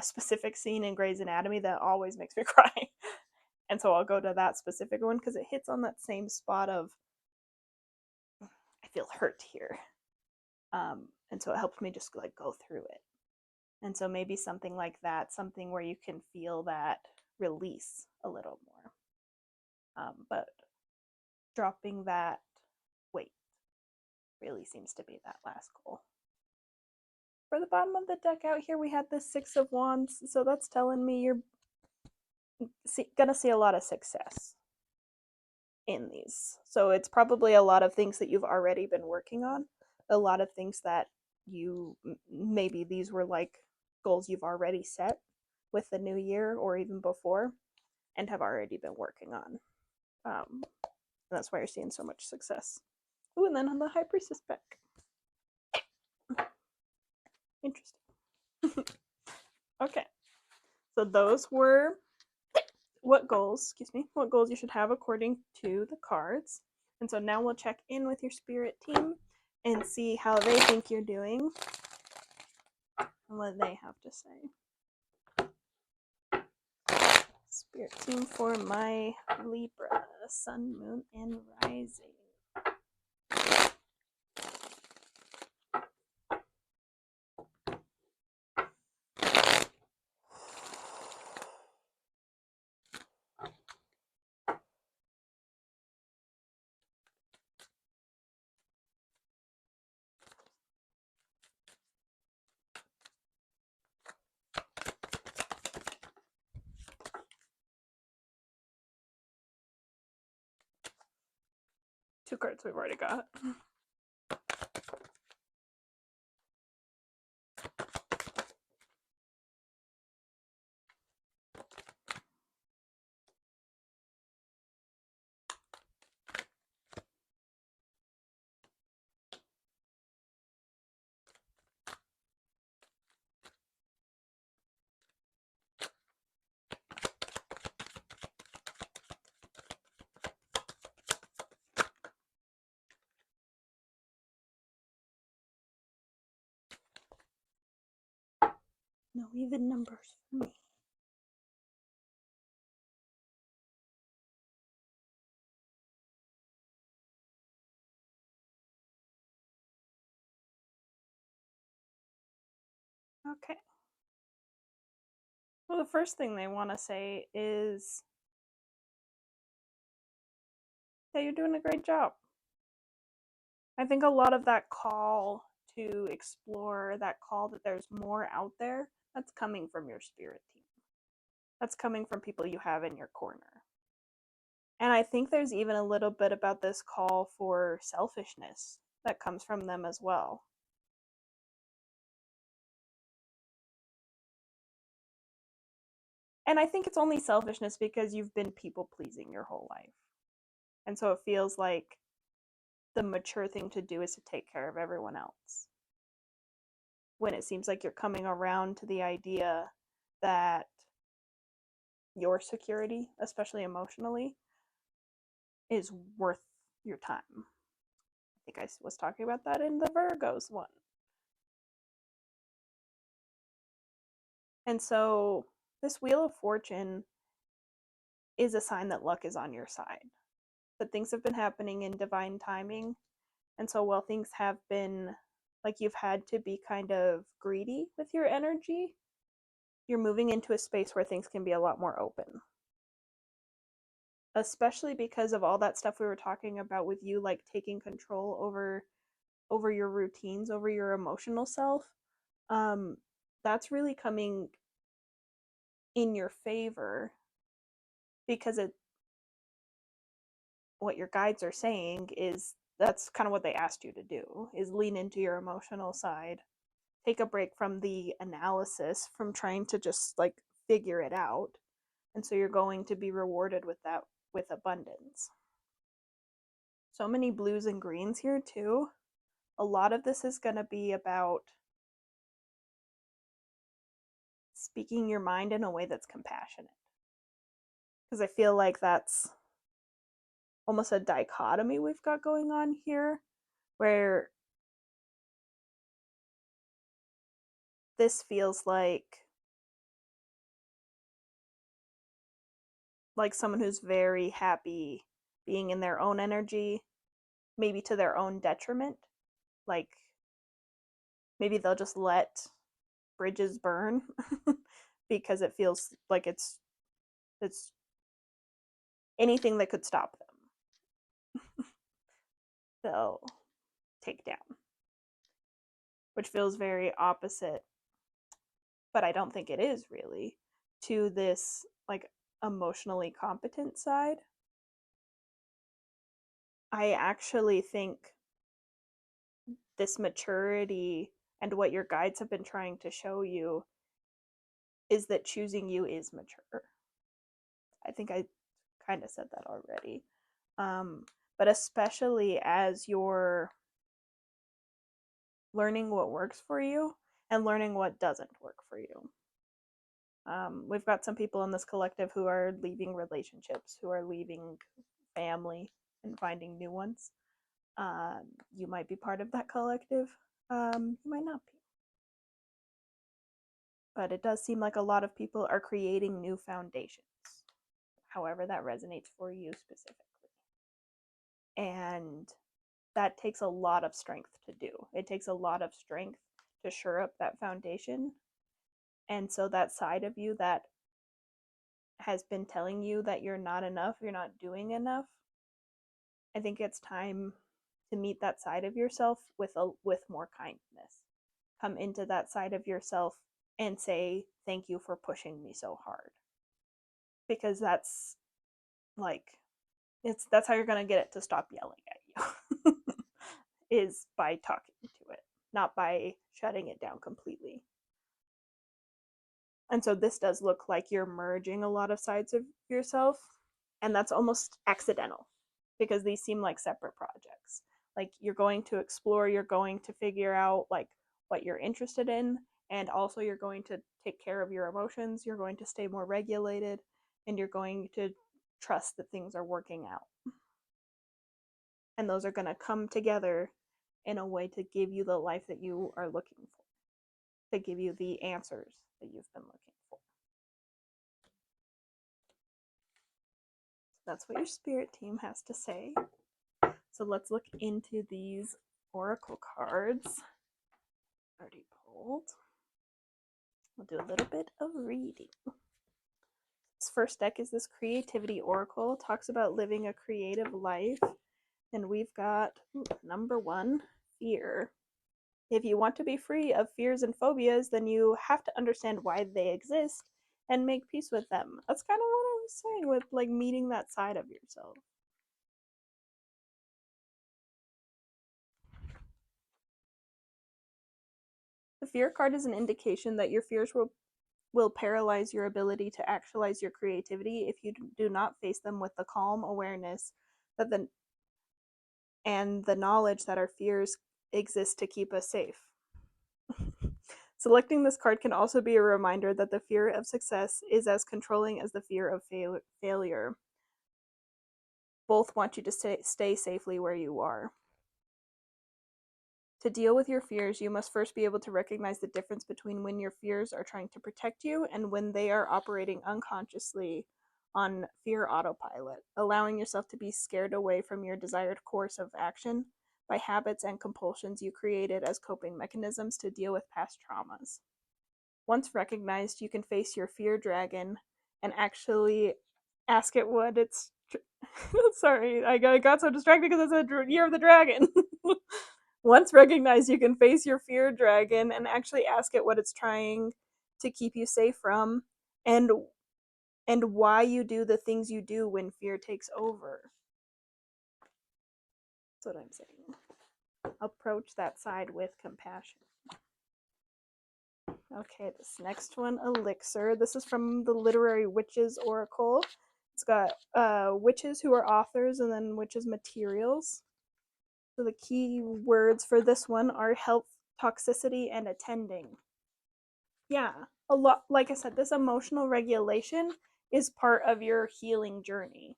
a specific scene in Grey's Anatomy that always makes me cry. And so I'll go to that specific one because it hits on that same spot of feel hurt here. And so it helps me just like go through it. And so maybe something like that, something where you can feel that release a little more. But dropping that weight really seems to be that last goal. For the bottom of the deck out here, we had the Six of Wands. So that's telling me you're gonna see a lot of success in these. So it's probably a lot of things that you've already been working on, a lot of things that you maybe these were like goals you've already set with the new year or even before and have already been working on. That's why you're seeing so much success. Ooh, and then on the High Priestess back. Interesting. Okay. So those were what goals you should have according to the cards. And so now we'll check in with your spirit team and see how they think you're doing and what they have to say. Spirit team for my Libra, Sun, Moon, and Rising. Two cards we've already got. No even numbers for me. Okay. Well, the first thing they want to say is that you're doing a great job. I think a lot of that call to explore, that call that there's more out there, that's coming from your spirit team. That's coming from people you have in your corner. And I think there's even a little bit about this call for selfishness that comes from them as well. And I think it's only selfishness because you've been people pleasing your whole life. And so it feels like the mature thing to do is to take care of everyone else. When it seems like you're coming around to the idea that your security, especially emotionally, is worth your time. I think I was talking about that in the Virgos one. And so this Wheel of Fortune is a sign that luck is on your side, that things have been happening in divine timing. And so while things have been like you've had to be kind of greedy with your energy, you're moving into a space where things can be a lot more open. Especially because of all that stuff we were talking about with you, like taking control over your routines, over your emotional self. That's really coming in your favor because what your guides are saying is that's kind of what they asked you to do, is lean into your emotional side, take a break from the analysis, from trying to just like figure it out. And so you're going to be rewarded with that, with abundance. So many blues and greens here too. A lot of this is going to be about speaking your mind in a way that's compassionate. Because I feel like that's almost a dichotomy we've got going on here, where this feels like someone who's very happy being in their own energy maybe to their own detriment. Like, maybe they'll just let bridges burn because it feels like it's anything that could stop them, they'll take down, which feels very opposite, but I don't think it is really, to this like emotionally competent side. I actually think this maturity and what your guides have been trying to show you is that choosing you is mature. I think I kind of said that already. But especially as you're learning what works for you and learning what doesn't work for you. We've got some people in this collective who are leaving relationships, who are leaving family and finding new ones. You might be part of that collective. You might not be. But it does seem like a lot of people are creating new foundations, however that resonates for you specifically. And that takes a lot of strength to do. It takes a lot of strength to shore up that foundation. And so that side of you that has been telling you that you're not enough, you're not doing enough, I think it's time to meet that side of yourself with more kindness. Come into that side of yourself and say, thank you for pushing me so hard. Because that's like, that's how you're going to get it to stop yelling at you. Is by talking to it, not by shutting it down completely. And so this does look like you're merging a lot of sides of yourself, and that's almost accidental because these seem like separate projects. Like, you're going to explore, you're going to figure out like what you're interested in, and also you're going to take care of your emotions, you're going to stay more regulated, and you're going to trust that things are working out. And those are going to come together in a way to give you the life that you are looking for, to give you the answers that you've been looking for. That's what your spirit team has to say. So let's look into these oracle cards. Already pulled. We'll do a little bit of reading. This first deck is this Creativity Oracle. It talks about living a creative life. And we've got number 1, fear. If you want to be free of fears and phobias, then you have to understand why they exist and make peace with them. That's kind of what I was saying with like meeting that side of yourself. The fear card is an indication that your fears will paralyze your ability to actualize your creativity if you do not face them with the calm awareness that and the knowledge that our fears exist to keep us safe. Selecting this card can also be a reminder that the fear of success is as controlling as the fear of failure. Both want you to stay safely where you are. To deal with your fears, you must first be able to recognize the difference between when your fears are trying to protect you and when they are operating unconsciously on fear autopilot, allowing yourself to be scared away from your desired course of action by habits and compulsions you created as coping mechanisms to deal with past traumas. Once recognized, you can face your fear dragon and actually ask it what it's... Sorry, I got so distracted because it's a Year of the Dragon. Once recognized, you can face your fear dragon and actually ask it what it's trying to keep you safe from, and why you do the things you do when fear takes over. That's what I'm saying. Approach that side with compassion. Okay, this next one, Elixir. This is from the Literary Witches Oracle. It's got witches who are authors and then witches materials. So the key words for this one are health, toxicity, and attending. Yeah, a lot. Like I said, this emotional regulation is part of your healing journey.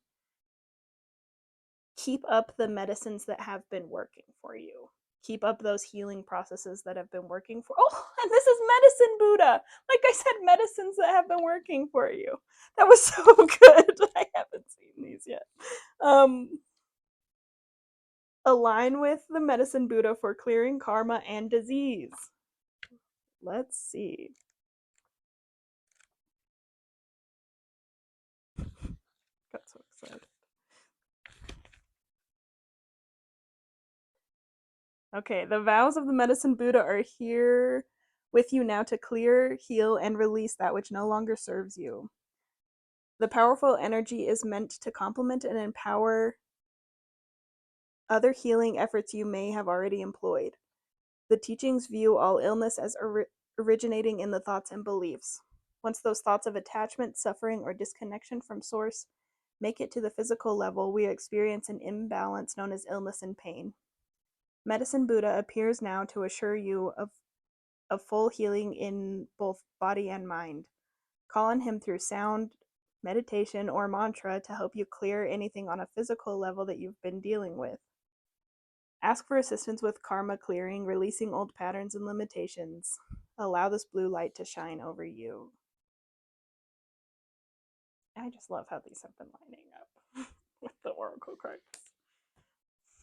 Keep up the medicines that have been working for you. Keep up those healing processes that have been working for... Oh, and this is Medicine Buddha. Like I said, medicines that have been working for you. That was so good. I haven't seen these yet. Align with the medicine Buddha for clearing karma and disease. Let's see. Got so excited. Okay, the vows of the medicine Buddha are here with you now to clear, heal, and release that which no longer serves you. The powerful energy is meant to complement and empower other healing efforts you may have already employed. The teachings view all illness as originating in the thoughts and beliefs. Once those thoughts of attachment, suffering, or disconnection from source make it to the physical level, we experience an imbalance known as illness and pain. Medicine Buddha appears now to assure you of full healing in both body and mind. Call on him through sound, meditation, or mantra to help you clear anything on a physical level that you've been dealing with. Ask for assistance with karma clearing, releasing old patterns and limitations. Allow this blue light to shine over you. I just love how these have been lining up with the oracle cards.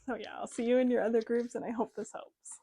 So yeah, I'll see you in your other groups, and I hope this helps.